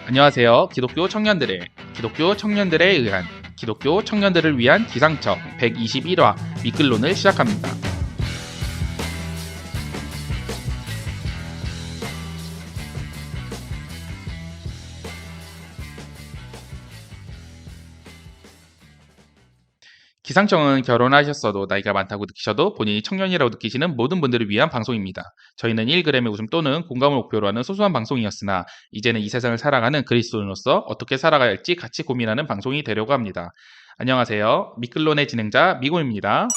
안녕하세요. 기독교 청년들에 의한 기독교 청년들을 위한 기상청 121화 미끌론을 시작합니다. 기상청은 결혼하셨어도 나이가 많다고 느끼셔도 본인이 청년이라고 느끼시는 모든 분들을 위한 방송입니다. 저희는 1g의 웃음 또는 공감을 목표로 하는 소소한 방송이었으나 이제는 이 세상을 살아가는 그리스도인으로서 어떻게 살아가야 할지 같이 고민하는 방송이 되려고 합니다. 안녕하세요. 미끌론의 진행자 미고입니다.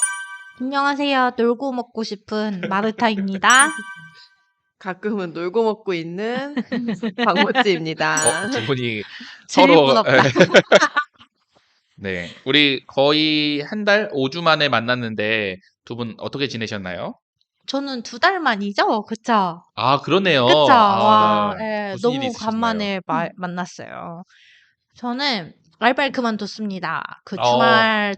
안녕하세요. 놀고 먹고 싶은 마르타입니다. 가끔은 놀고 먹고 있는 박모찌입니다. 두 분이 제일 서로 부럽다. 네, 우리 거의 한 달 5주 만에 만났는데 두 분 어떻게 지내셨나요? 저는 2달 만이죠? 그쵸? 아, 그러네요. 그쵸? 아, 와, 예, 무슨 일이 너무 있으셨나요? 간만에 만났어요. 저는 알바를 그만뒀습니다.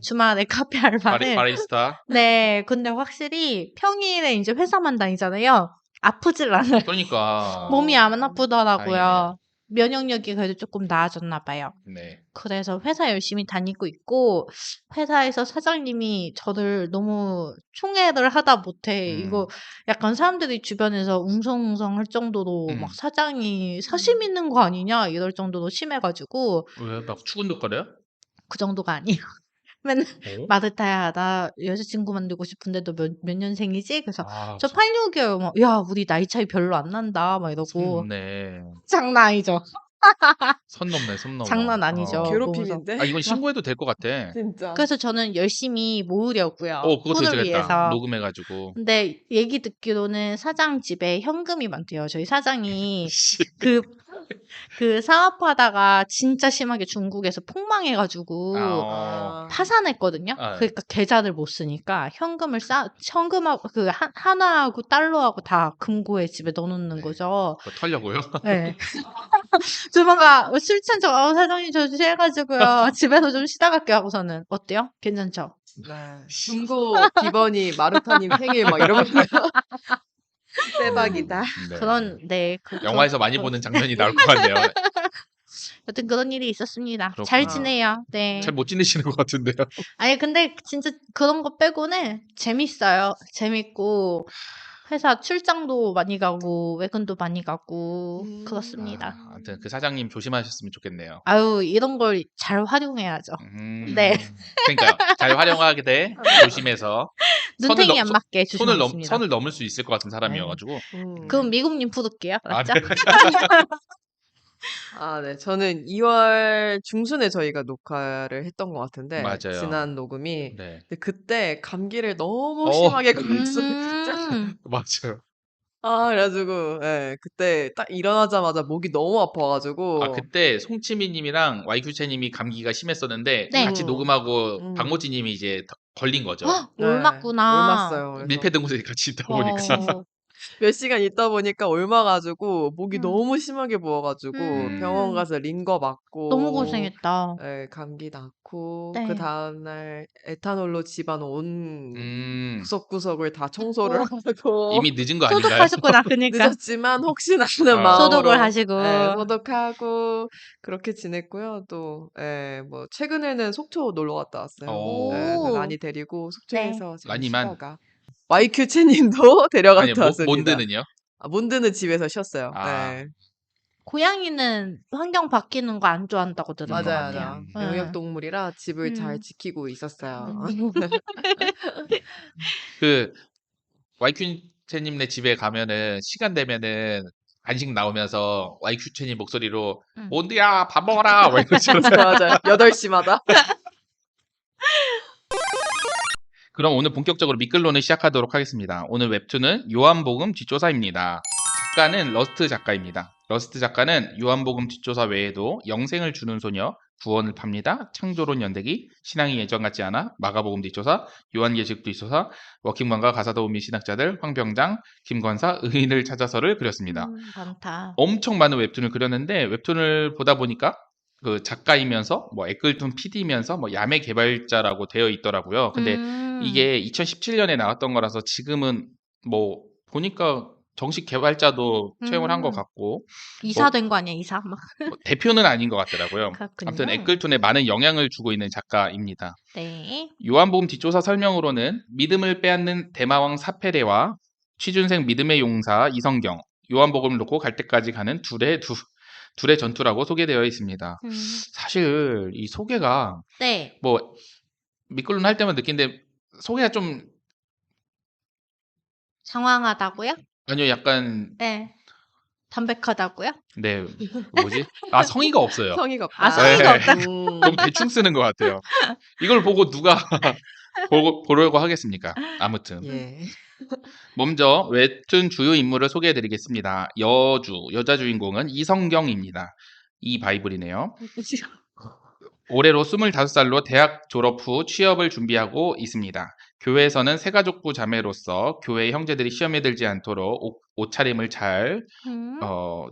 주말에 카페 알바를. 바리스타. 네, 근데 확실히 평일에 이제 회사만 다니잖아요. 아프질 않아요. 그러니까. 몸이 안 아프더라고요. 다행이네요. 면역력이 그래도 조금 나아졌나 봐요. 네. 그래서 회사 열심히 다니고 있고, 회사에서 사장님이 저를 너무 총애를 하다 못해. 이거 약간 사람들이 주변에서 웅성웅성 할 정도로 막 사장이 사심 있는 거 아니냐 이럴 정도로 심해가지고, 왜 막 추근덕거려요? 그 정도가 아니에요. 맨날 어? 마르타야, 나 여자친구 만들고 싶은데 너 몇 년생이지? 그래서 아, 저 86이에요. 막, 야, 우리 나이 차이 별로 안 난다. 막 선 이러고. 넘네. 장난 아니죠. 선 넘네, 선 넘어. 장난 아니죠. 괴롭힘인데? 아, 이건 신고해도 될 것 같아. 진짜. 그래서 저는 열심히 모으려고요. 그것도 폰을 되겠다. 위해서. 녹음해가지고. 근데 얘기 듣기로는 사장 집에 현금이 많대요. 저희 사장이 씨. 그 사업하다가 진짜 심하게 중국에서 폭망해가지고 아, 파산했거든요. 아. 그러니까 계좌를 못 쓰니까 현금하고 그 하나하고 달러하고 다 금고에 집에 넣어놓는 네. 거죠. 그거 털려고요? 네. 조만간 술 취한 척, 사장님 저 취해가지고요. 집에서 좀 쉬다 갈게요 하고서는. 어때요? 괜찮죠? 네. 금고 기번이 마르타님 생일 막 이러면서 대박이다. 네. 영화에서 많이 보는 장면이 나올 것 같네요. 여튼 그런 일이 있었습니다. 그렇구나. 잘 지내요. 네. 잘 못 지내시는 것 같은데요. 아니 근데 진짜 그런 거 빼고는 재밌어요. 재밌고 회사 출장도 많이 가고 외근도 많이 가고 그렇습니다. 아무튼 그 사장님 조심하셨으면 좋겠네요. 아유, 이런 걸 잘 활용해야죠. 네. 그러니까 잘 활용하게 돼 조심해서 눈탱이 안 맞게 조심하겠습니다. 선을 넘을 수 있을 것 같은 사람이어가지고. 그럼 미국님 부를게요. 알았죠? 네. 네. 저는 2월 중순에 저희가 녹화를 했던 것 같은데, 맞아요. 지난 녹음이. 네. 근데 그때 감기를 너무 심하게 걸렸어요, 진짜. 맞아요. 그래가지고, 예, 그때 딱 일어나자마자 목이 너무 아파가지고. 그때 송치미님이랑 YQ채님이 감기가 심했었는데 네. 같이 녹음하고 박모찌님이 이제 걸린 거죠. 네, 올맞구나. 올맞어요. 그래서 밀폐 된 곳에 같이 있다 보니까. 몇 시간 있다 보니까 올마가지고 목이 너무 심하게 부어가지고 병원 가서 링거 맞고 너무 고생했다. 네, 감기 났고 네. 그 다음날 에탄올로 집안 온 구석구석을 다 청소를 하고 이미 늦은 거 아닌가요? 소독하셨구나. 그러니까. 늦었지만 혹시나 하는 마음으로 소독을 하시고. 네, 소독하고 그렇게 지냈고요. 또 뭐 최근에는 속초 놀러 갔다 왔어요. 오. 라니 데리고 속초에서 지금 라니만? 쉬다가 YQ채님도 데려갔다 아니, 왔습니다. 몬드는요? 몬드는 집에서 쉬었어요. 네. 고양이는 환경 바뀌는 거 안 좋아한다고 들은 것 맞아요. 같아요. 영역동물이라 집을 잘 지키고 있었어요. 그 YQ채님네 집에 가면은 시간 되면은 간식 나오면서 YQ채님 목소리로 몬드야 밥 먹어라 뭐 이러시면서. 맞아요. 8시마다. 그럼 오늘 본격적으로 미끌론을 시작하도록 하겠습니다. 오늘 웹툰은 요한복음 뒷조사입니다. 작가는 러스트 작가입니다. 러스트 작가는 요한복음 뒷조사 외에도 영생을 주는 소녀, 구원을 팝니다, 창조론 연대기, 신앙이 예전 같지 않아, 마가복음 뒷조사, 요한계시록 뒷조사, 워킹맘과 가사도우미 신학자들, 황병장, 김권사, 의인을 찾아서를 그렸습니다. 많다. 엄청 많은 웹툰을 그렸는데 웹툰을 보다 보니까 그 작가이면서 뭐 애글툰 PD면서 뭐 야매 개발자라고 되어 있더라고요. 근데 이게 2017년에 나왔던 거라서 지금은 뭐 보니까 정식 개발자도 채용을 한 것 음. 같고 이사 뭐 된 거 아니야, 이사? 막. 뭐 대표는 아닌 것 같더라고요. 아무튼 그렇군요. 에끌툰에 많은 영향을 주고 있는 작가입니다. 네. 요한복음 뒷조사 설명으로는 믿음을 빼앗는 대마왕 사페레와 취준생 믿음의 용사 이성경, 요한복음을 놓고 갈 때까지 가는 둘의 전투라고 소개되어 있습니다. 사실 이 소개가 네. 뭐 미끌론 할 때만 느낀데 소개가 좀 장황하다고요? 아니요 약간 네. 담백하다고요? 네 뭐지? 아 성의가 없어요. 성의가 아, 없다. 성의가 네. 없다. 너무 대충 쓰는 것 같아요. 이걸 보고 누가 보려고 하겠습니까? 아무튼 예. 먼저 웹툰 주요 인물을 소개해 드리겠습니다. 여자 주인공은 이성경입니다. 이 바이블이네요. 올해로 25살로 대학 졸업 후 취업을 준비하고 있습니다. 교회에서는 새가족부 자매로서 교회 형제들이 시험에 들지 않도록 옷차림을 잘 음.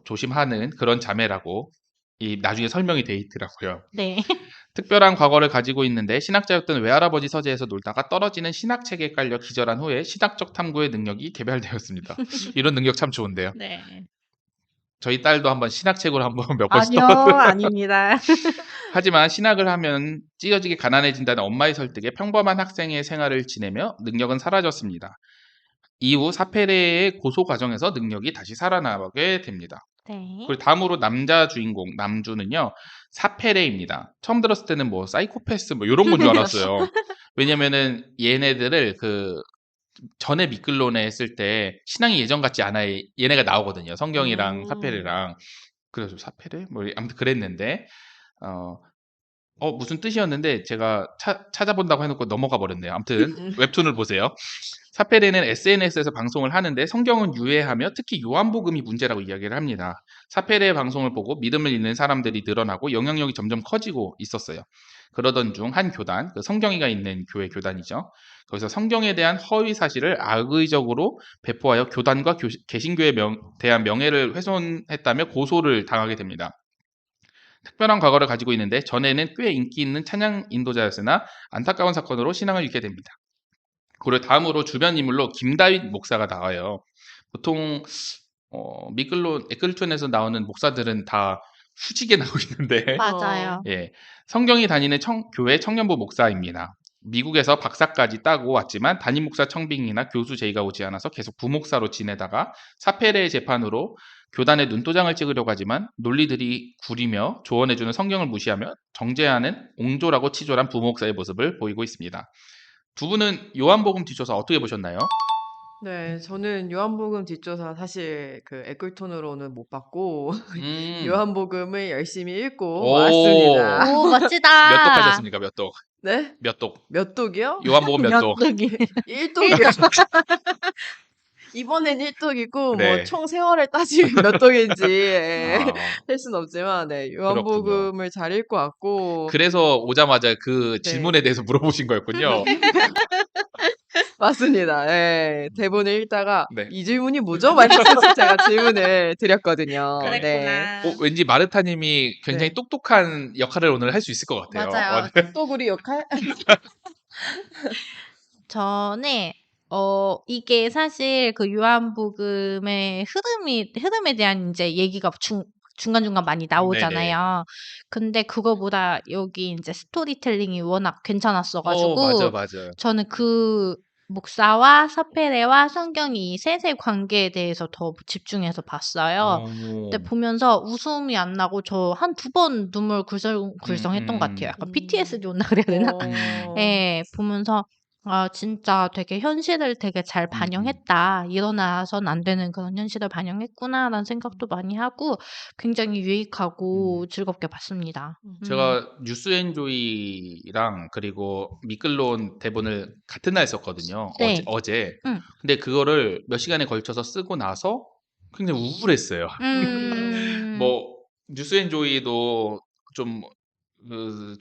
조심하는 그런 자매라고 나중에 설명이 돼 있더라고요. 네. 특별한 과거를 가지고 있는데 신학자였던 외할아버지 서재에서 놀다가 떨어지는 신학책에 깔려 기절한 후에 신학적 탐구의 능력이 개발되었습니다. 이런 능력 참 좋은데요. 네. 저희 딸도 한번 신학책으로 한번 몇 번씩 아니요, 떠봤어요. 아닙니다. 하지만 신학을 하면 찌어지게 가난해진다는 엄마의 설득에 평범한 학생의 생활을 지내며 능력은 사라졌습니다. 이후 사페레의 고소 과정에서 능력이 다시 살아나게 됩니다. 네. 그리고 다음으로 남자 주인공 남주는요 사페레입니다. 처음 들었을 때는 뭐 사이코패스 뭐 이런 건 줄 알았어요. 왜냐면은 얘네들을 그 전에 미끌론에 했을 때 신앙이 예전 같지 않아요. 얘네가 나오거든요. 성경이랑 사페레랑. 그래서 사페레 뭐 아무튼 그랬는데 무슨 뜻이었는데 제가 찾아본다고 해놓고 넘어가 버렸네요. 아무튼 웹툰을 보세요. 사페레는 SNS에서 방송을 하는데 성경은 유해하며 특히 요한복음이 문제라고 이야기를 합니다. 사페레의 방송을 보고 믿음을 잃는 사람들이 늘어나고 영향력이 점점 커지고 있었어요. 그러던 중 한 교단, 그 성경이가 있는 교회 교단이죠. 거기서 성경에 대한 허위 사실을 악의적으로 배포하여 교단과 개신교에 대한 명예를 훼손했다며 고소를 당하게 됩니다. 특별한 과거를 가지고 있는데 전에는 꽤 인기 있는 찬양 인도자였으나 안타까운 사건으로 신앙을 잃게 됩니다. 그리고 다음으로 주변 인물로 김다윗 목사가 나와요. 보통 미끌론 에클톤에서 나오는 목사들은 다 후지게 나오고 있는데 맞아요. 예, 성경이 다니는 교회 청년부 목사입니다. 미국에서 박사까지 따고 왔지만 담임 목사 청빙이나 교수 제의가 오지 않아서 계속 부목사로 지내다가 사페레의 재판으로 교단에 눈도장을 찍으려고 하지만 논리들이 구리며 조언해주는 성경을 무시하며 정죄하는 옹졸하고 치졸한 부목사의 모습을 보이고 있습니다. 두 분은 요한복음 뒷조사 어떻게 보셨나요? 네, 저는 요한복음 뒷조사 사실 그 에클톤으로는 못 봤고 음. 요한복음을 열심히 읽고 오. 왔습니다. 오, 멋지다. 몇 독 하셨습니까? 몇 독? 네? 몇 독? 몇 독이요? 요한복음 몇 독? 독이. 1독이요. 이번엔 1독이고 네. 뭐 총 세월을 따지면 몇 독인지 아, 할 수는 없지만 네, 그렇군요. 요한복음을 잘 읽고 왔고 그래서 오자마자 그 네. 질문에 대해서 물어보신 거였군요. 맞습니다. 예, 대본을 읽다가 네. 이 질문이 뭐죠? 막 이러면서 제가 질문을 드렸거든요. 네. 그랬구나. 왠지 마르타님이 굉장히 네. 똑똑한 역할을 오늘 할 수 있을 것 같아요. 맞아요. 또 우리 역할? 저는 이게 사실 그 요한복음의 흐름에 대한 이제 얘기가 중간중간 많이 나오잖아요. 근데 그거보다 여기 이제 스토리텔링이 워낙 괜찮았어 가지고 맞아요. 저는 그 목사와 사페레와 성경이 셋의 관계에 대해서 더 집중해서 봤어요. 근데 보면서 웃음이 안 나고 저 한 2번 눈물 글썽글썽했던 것 같아요. 약간 PTSD 온다 그래야 되나? 예, 보면서 아, 진짜 되게 현실을 되게 잘 반영했다. 일어나선 안 되는 그런 현실을 반영했구나라는 생각도 많이 하고 굉장히 유익하고 즐겁게 봤습니다. 제가 뉴스앤조이랑 그리고 미끌론 대본을 같은 날 썼거든요. 네. 어제. 음. 근데 그거를 몇 시간에 걸쳐서 쓰고 나서 굉장히 우울했어요. 뭐 뉴스앤조이도 좀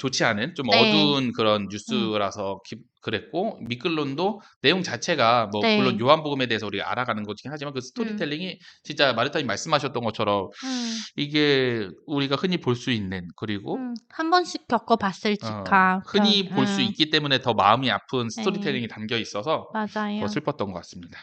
좋지 않은 좀 네. 어두운 그런 뉴스라서 그랬고 미끌론도 내용 자체가 뭐 네. 물론 요한복음에 대해서 우리가 알아가는 거긴 하지만 그 스토리텔링이 진짜 마르타님 말씀하셨던 것처럼 이게 우리가 흔히 볼 수 있는 그리고 한 번씩 겪어봤을 직함. 흔히 볼 수 있기 때문에 더 마음이 아픈 네. 스토리텔링이 담겨 있어서 맞아요. 더 슬펐던 것 같습니다.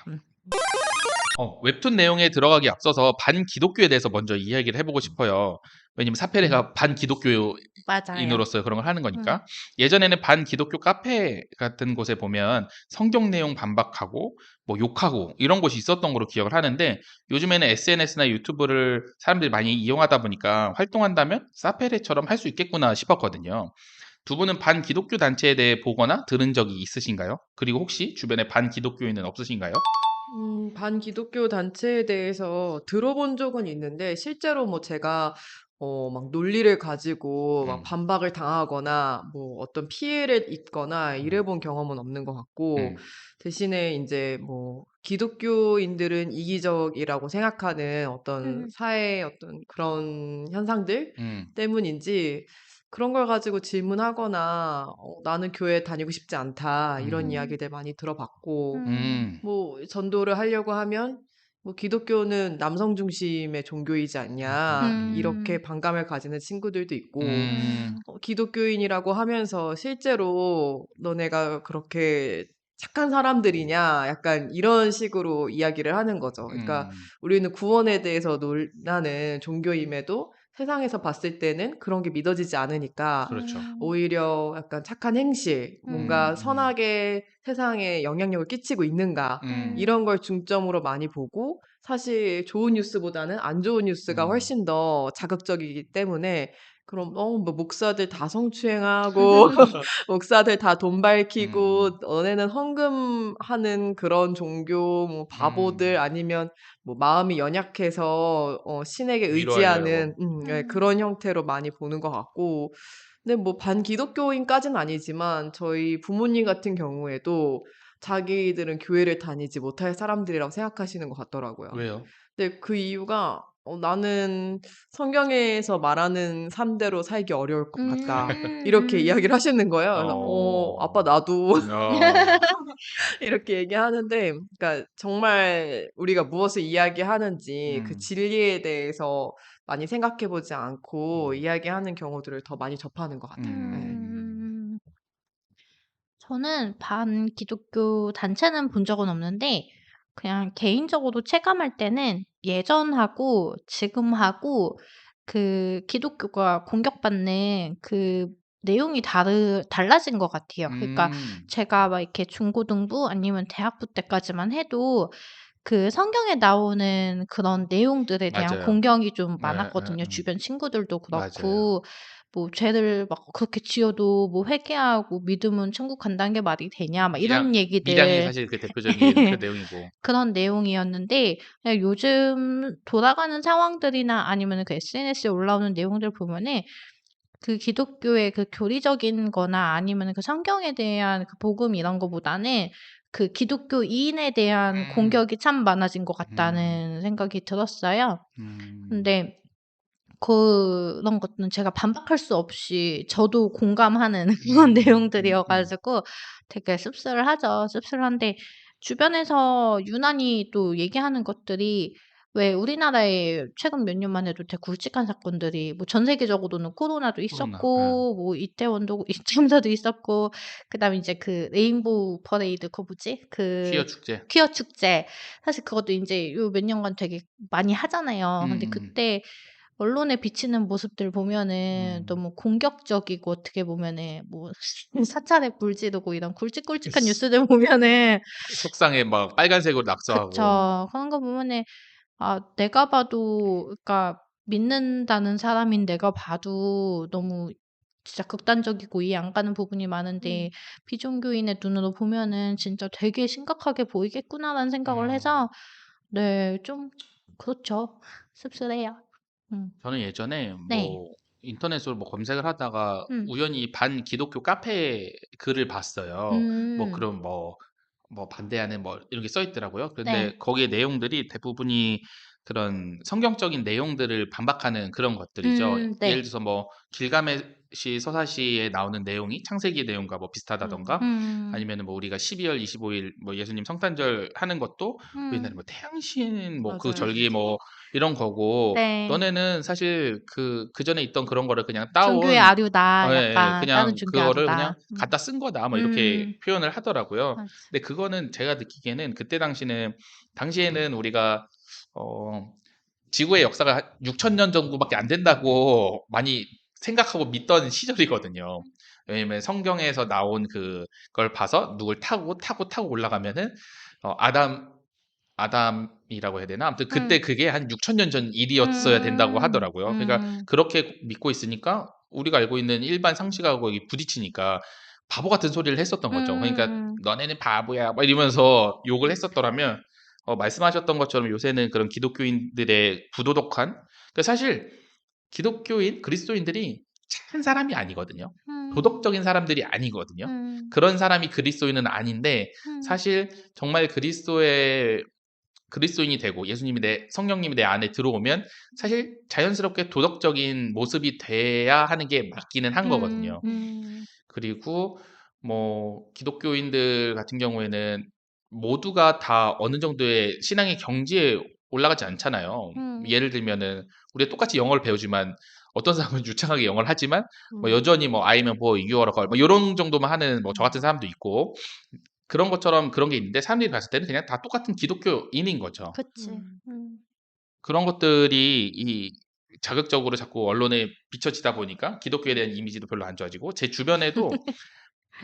웹툰 내용에 들어가기 앞서서 반기독교에 대해서 먼저 이야기를 해보고 싶어요. 왜냐면 사페레가 맞아요. 반기독교인으로서 그런 걸 하는 음. 거니까. 예전에는 반기독교 카페 같은 곳에 보면 성경 내용 반박하고 뭐 욕하고 이런 곳이 있었던 걸로 기억을 하는데 요즘에는 SNS나 유튜브를 사람들이 많이 이용하다 보니까 활동한다면 사페레처럼 할 수 있겠구나 싶었거든요. 두 분은 반기독교 단체에 대해 보거나 들은 적이 있으신가요? 그리고 혹시 주변에 반기독교인은 없으신가요? 반기독교 단체에 대해서 들어본 적은 있는데 실제로 뭐 제가 막 논리를 가지고 막 음, 반박을 당하거나 뭐 어떤 피해를 입거나 음, 이래 본 경험은 없는 것 같고 음, 대신에 인제 뭐 기독교인들은 이기적이라고 생각하는 어떤 음. 사회의 어떤 그런 현상들 음, 때문인지 그런 걸 가지고 질문하거나 "나는 교회 다니고 싶지 않다." 이런 음, 음. 이야기들 많이 들어봤고 음. 뭐 전도를 하려고 하면 뭐 "기독교는 남성 중심의 종교이지 않냐." 음. 이렇게 반감을 가지는 친구들도 있고 음, 음. 기독교인이라고 하면서 실제로 "너네가 그렇게 착한 사람들이냐?" 약간 이런 식으로 이야기를 하는 거죠. 그러니까 음, 우리는 구원에 대해서 논하는 종교임에도 세상에서 봤을 때는 그런 게 믿어지지 않으니까 그렇죠. 음. 오히려 약간 착한 행실, 음. 뭔가 선하게 세상에 영향력을 끼치고 있는가 음, 음. 이런 걸 중점으로 많이 보고 사실 좋은 뉴스보다는 안 좋은 뉴스가 음, 훨씬 더 자극적이기 때문에 그럼 뭐 목사들 다 성추행하고 목사들 다 돈 음, 밝히고 너네는 헌금하는 그런 종교 뭐 바보들 음, 아니면 뭐 마음이 연약해서 신에게 의지하는 위로하려고. 예 음. 그런 형태로 많이 보는 것 같고 근데 뭐 반기독교인까지는 아니지만 저희 부모님 같은 경우에도 자기들은 교회를 다니지 못할 사람들이라고 생각하시는 것 같더라고요. 왜요? 근데 그 이유가 "나는 성경에서 말하는 삶대로 살기 어려울 것 같다." 이렇게 이야기를 음. 하시는 거예요. 그래서 아빠 어, 나도." 어, 이렇게 얘기하는데 그러니까 정말 우리가 무엇을 이야기하는지 그 음, 진리에 대해서 많이 생각해 보지 않고 음, 이야기하는 경우들을 더 많이 접하는 것 같아요. 예. 음. 저는 반기독교 단체는 본 적은 없는데 그냥 개인적으로 체감할 때는 예전하고 지금하고 그 기독교가 공격받는 그 내용이 달라진 것 같아요. 그러니까 음, 제가 막 이렇게 중고등부 아니면 대학부 때까지만 해도 그 성경에 나오는 그런 내용들에 대한 맞아요. 공경이 좀 예, 예, 많았거든요. 주변 친구들도 맞아요. 그렇고 뭐 "죄를 막 그렇게 지어도 뭐 회개하고 믿으면 천국 간다는 게 말이 되냐." 막 이런 밀양이 얘기들 사실 그 대표적인 그 내용이고. 그런 내용이었는데 그냥 요즘 돌아가는 상황들이나 아니면은 그 SNS에 올라오는 내용들 보면은 그 기독교의 그 교리적인 거나 아니면은 그 성경에 대한 그 복음 이런 거보다는 그 기독교인에 대한 음, 공격이 참 많아진 것 음, 같다는 생각이 들었어요. 음, 근데 그런 것들은 제가 반박할 수 없이 저도 공감하는 그런 내용들이어 음. 가지고 되게 씁쓸하죠. 씁쓸한데 주변에서 유난히 또 얘기하는 것들이 왜 우리나라에 최근 몇 년만 해도 되게 굵직한 사건들이 뭐 전 세계적으로는 코로나도 코로나. 예. 있었고 뭐 이태원도 이태원도 있었고 그다음에 이제 그 레인보우 퍼레이드 그거 뭐지? 퀴어 그 축제. 퀴어 축제. 사실 그것도 인제 요 몇 년간 되게 많이 하잖아요. 근데 음음음. 그때 언론에 비치는 모습들 보면은 음. 너무 공격적이고 어떻게 보면은 뭐 사찰에 불 지르고 이런 굵직굵직한 뉴스들 보면은 석상에 막 빨간색으로 낙서하고. 그쵸. 그런 거 보면은 내가 봐도 그러니까 믿는다는 사람인 내가 봐도 너무 진짜 극단적이고 이해 안 가는 부분이 많은데 음. 비종교인의 눈으로 보면은 진짜 '되게 심각하게 보이겠구나.'라는 생각을 음. 해서 네 좀 그렇죠. 씁쓸해요. 음. 저는 예전에 네. 뭐 인터넷으로 뭐 검색을 하다가 음. 우연히 반기독교 카페 글을 봤어요. 뭐 음. 그런 뭐 반대하는 뭐 이런 게 써 있더라고요. 네. 그런데 거기에 내용들이 대부분이 그런 성경적인 내용들을 반박하는 그런 것들이죠. 예를 네. 들어서 뭐 길가메시 서사시에 나오는 내용이 창세기 내용과 뭐 비슷하다던가 아니면은 뭐 우리가 12월 25일 뭐 예수님 성탄절 하는 것도 옛날에 뭐 태양신 뭐 그 맞아요. 절기 뭐 이런 거고 네. 너네는 사실 그 전에 있던 그런 거를 그냥 종교의 따온 아류다. 예, 예, 약간 다른 그냥 종교의 그거를 아류다. 그냥 갖다 쓴 거다 뭐 이렇게 표현을 하더라고요. 맞아. 근데 그거는 제가 느끼기에는 그때 당시에는 우리가 어 지구의 역사가 6,000년 정도밖에 안 된다고 많이 생각하고 믿던 시절이거든요. 왜냐면 성경에서 나온 그걸 봐서 누굴 타고 올라가면은 아담이라고 해야 되나? 아무튼 그때 그게 한 6,000년 전 일이었어야 된다고 하더라고요. 그러니까 그렇게 믿고 있으니까 우리가 알고 있는 일반 상식하고 이게 부딪히니까 바보 같은 소리를 했었던 거죠. 그러니까 너네는 바보야 막 이러면서 욕을 했었더라면 말씀하셨던 것처럼 요새는 그런 기독교인들의 부도덕한 그러니까 사실 기독교인 그리스도인들이 착한 사람이 아니거든요. 도덕적인 사람들이 아니거든요. 그런 사람이 그리스도인은 아닌데 사실 정말 그리스도인이 되고 예수님이 성령님이 내 안에 들어오면 사실 자연스럽게 도덕적인 모습이 돼야 하는 게 맞기는 한 거거든요. 그리고 뭐 기독교인들 같은 경우에는 모두가 다 어느 정도의 신앙의 경지에 올라가지 않잖아요. 예를 들면은 우리가 똑같이 영어를 배우지만 어떤 사람은 유창하게 영어를 하지만 뭐 여전히 뭐 I'm a boy, you are a girl 뭐 이런 정도만 하는 뭐 저 같은 사람도 있고 그런 것처럼 그런 게 있는데 사람들이 봤을 때는 그냥 다 똑같은 기독교인인 거죠. 그치. 그런 것들이 자극적으로 자꾸 언론에 비춰지다 보니까 기독교에 대한 이미지도 별로 안 좋아지고 제 주변에도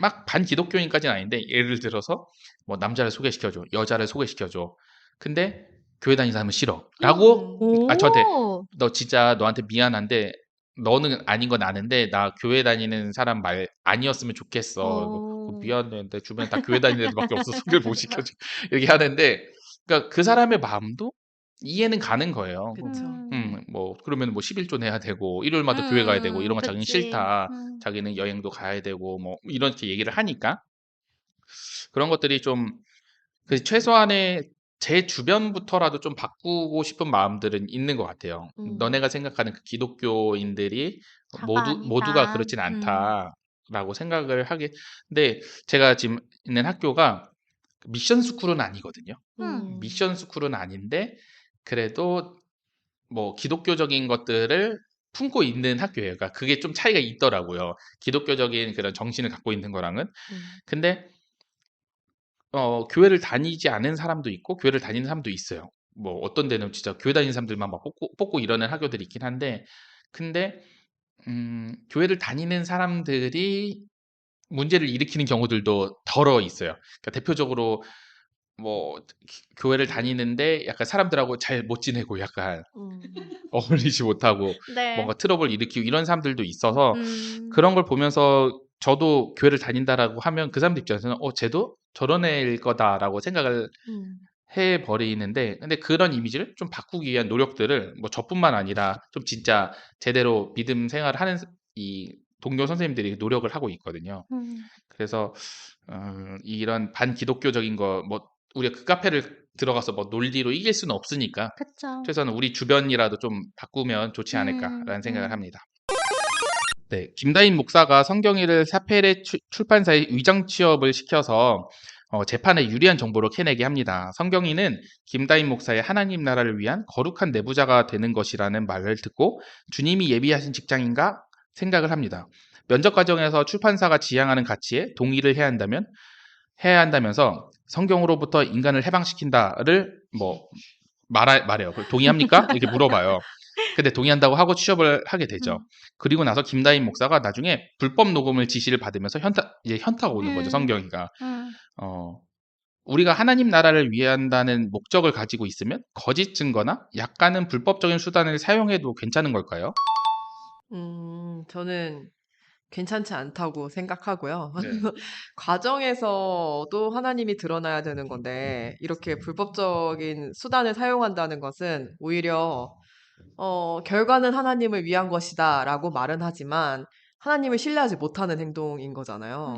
막 반기독교인까지는 아닌데 예를 들어서 뭐 남자를 소개시켜줘, 여자를 소개시켜줘. 근데 교회 다니는 사람은 싫어. 라고 저한테 오. 너 진짜 너한테 미안한데 너는 아닌 건 아는데 나 교회 다니는 사람 말 아니었으면 좋겠어. 미안해. 내 주변에 다 교회 다니는 애들밖에 없어. 소개를 못 시켜줘. 이렇게 하는데 그러니까 그 사람의 마음도 이해는 가는 거예요. 그쵸. 뭐 그러면 뭐 11조 내야 되고 일요일마다 교회 가야 되고 이런 거 자기는 그치. 싫다. 자기는 여행도 가야 되고 뭐 이렇게 얘기를 하니까 그런 것들이 좀 최소한의 제 주변부터라도 좀 바꾸고 싶은 마음들은 있는 것 같아요. 너네가 생각하는 그 기독교인들이 다가 모두가 아니다. 그렇진 않다라고 생각을 하게. 근데 제가 지금 있는 학교가 미션 스쿨은 아니거든요. 미션 스쿨은 아닌데 그래도 뭐 기독교적인 것들을 품고 있는 학교예요. 그러니까 그게 좀 차이가 있더라고요. 기독교적인 그런 정신을 갖고 있는 거랑은. 근데 교회를 다니지 않은 사람도 있고 교회를 다니는 사람도 있어요. 뭐 어떤 데는 진짜 교회 다니는 사람들만 막 뽑고 이러는 학교들이 있긴 한데 근데 교회를 다니는 사람들이 문제를 일으키는 경우들도 덜어 있어요. 그러니까 대표적으로 뭐 교회를 다니는데 약간 사람들하고 잘 못 지내고 약간 어울리지 못하고 네. 뭔가 트러블 일으키고 이런 사람들도 있어서 그런 걸 보면서 저도 교회를 다닌다라고 하면 그 사람들 입장에서는 쟤도 저런 애일 거다라고 생각을 해 버리는데 근데 그런 이미지를 좀 바꾸기 위한 노력들을 뭐 저뿐만 아니라 좀 진짜 제대로 믿음 생활을 하는 이 동료 선생님들이 노력을 하고 있거든요. 그래서 이런 반기독교적인 거 뭐 우리가 그 카페를 들어가서 뭐 논리로 이길 수는 없으니까 그쵸. 최소한 우리 주변이라도 좀 바꾸면 좋지 않을까라는 생각을 합니다. 네, 김다인 목사가 성경일을 사페레 출판사에 위장 취업을 시켜서 재판에 유리한 정보를 캐내게 합니다. 성경인은 김다인 목사의 하나님 나라를 위한 거룩한 내부자가 되는 것이라는 말을 듣고 주님이 예비하신 직장인가 생각을 합니다. 면접 과정에서 출판사가 지향하는 가치에 동의를 해야 한다면서 성경으로부터 인간을 해방시킨다를 뭐 말해요. 그걸 동의합니까? 이렇게 물어봐요. 근데 동의한다고 하고 취업을 하게 되죠. 그리고 나서 김다인 목사가 나중에 불법 녹음을 지시를 받으면서 현타가 오는 거죠. 성경이가. 우리가 하나님 나라를 위한다는 목적을 가지고 있으면 거짓 증거나 약간은 불법적인 수단을 사용해도 괜찮은 걸까요? 저는 괜찮지 않다고 생각하고요. 네. 과정에서도 하나님이 드러나야 되는 건데 이렇게 불법적인 수단을 사용한다는 것은 오히려 결과는 하나님을 위한 것이다라고 말은 하지만 하나님을 신뢰하지 못하는 행동인 거잖아요.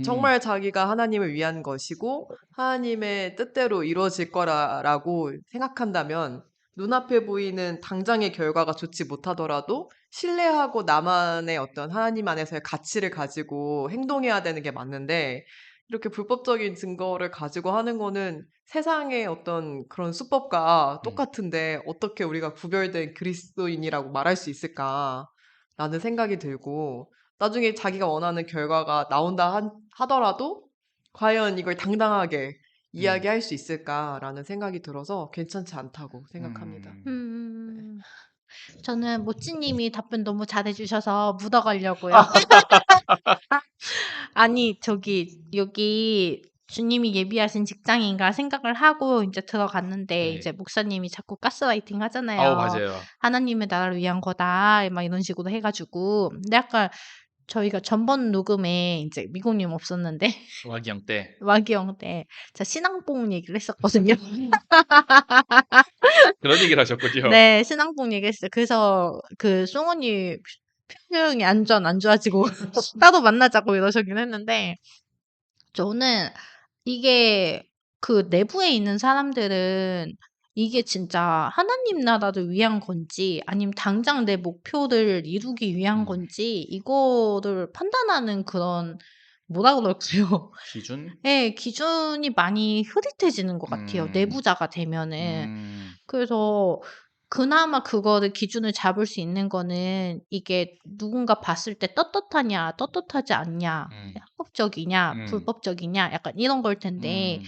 정말 자기가 하나님을 위한 것이고 하나님의 뜻대로 이루어질 거라고 생각한다면 눈앞에 보이는 당장의 결과가 좋지 못하더라도 신뢰하고 나만의 어떤 하나님 안에서의 가치를 가지고 행동해야 되는 게 맞는데 이렇게 불법적인 증거를 가지고 하는 거는 세상의 어떤 그런 수법과 음. 똑같은데 어떻게 우리가 구별된 그리스도인이라고 말할 수 있을까라는 생각이 들고 나중에 자기가 원하는 결과가 나온다 하더라도 과연 이걸 당당하게 음. 이야기할 수 있을까라는 생각이 들어서 괜찮지 않다고 생각합니다. 저는 모찌님이 답변 너무 잘해주셔서 묻어가려고요. 아니, 여기 주님이 예비하신 직장인가 생각을 하고 이제 들어갔는데, 이제 네. 목사님이 자꾸 가스라이팅 아우, 하잖아요. 맞아요. 하나님의 나라를 위한 거다, 막 이런 식으로 해가지고. 근데 아까 저희가 전번 녹음에 이제 미국님 없었는데, 와기영 때. 와기영 때, 제가 신앙뽕 얘기를 했었거든요. 그런 얘기를 하셨군요. 네, 신앙뽕 얘기했어요. 그래서 그 송언니 표정이 안 좋아지고 따로 만나자고 이러셨긴 했는데, 저는 이게 그 내부에 있는 사람들은 이게 진짜 하나님 나라를 위한 건지 아니면 당장 내 목표를 이루기 위한 건지 이거를 판단하는 그런 뭐라 그럴까요? 기준? 예, 기준이 많이 흐릿해지는 것 같아요. 내부자가 되면은. 그래서 그나마 그거를 기준을 잡을 수 있는 거는 이게 누군가 봤을 때 떳떳하냐, 떳떳하지 않냐, 합법적이냐, 음. 불법적이냐, 약간 이런 걸 텐데, 음.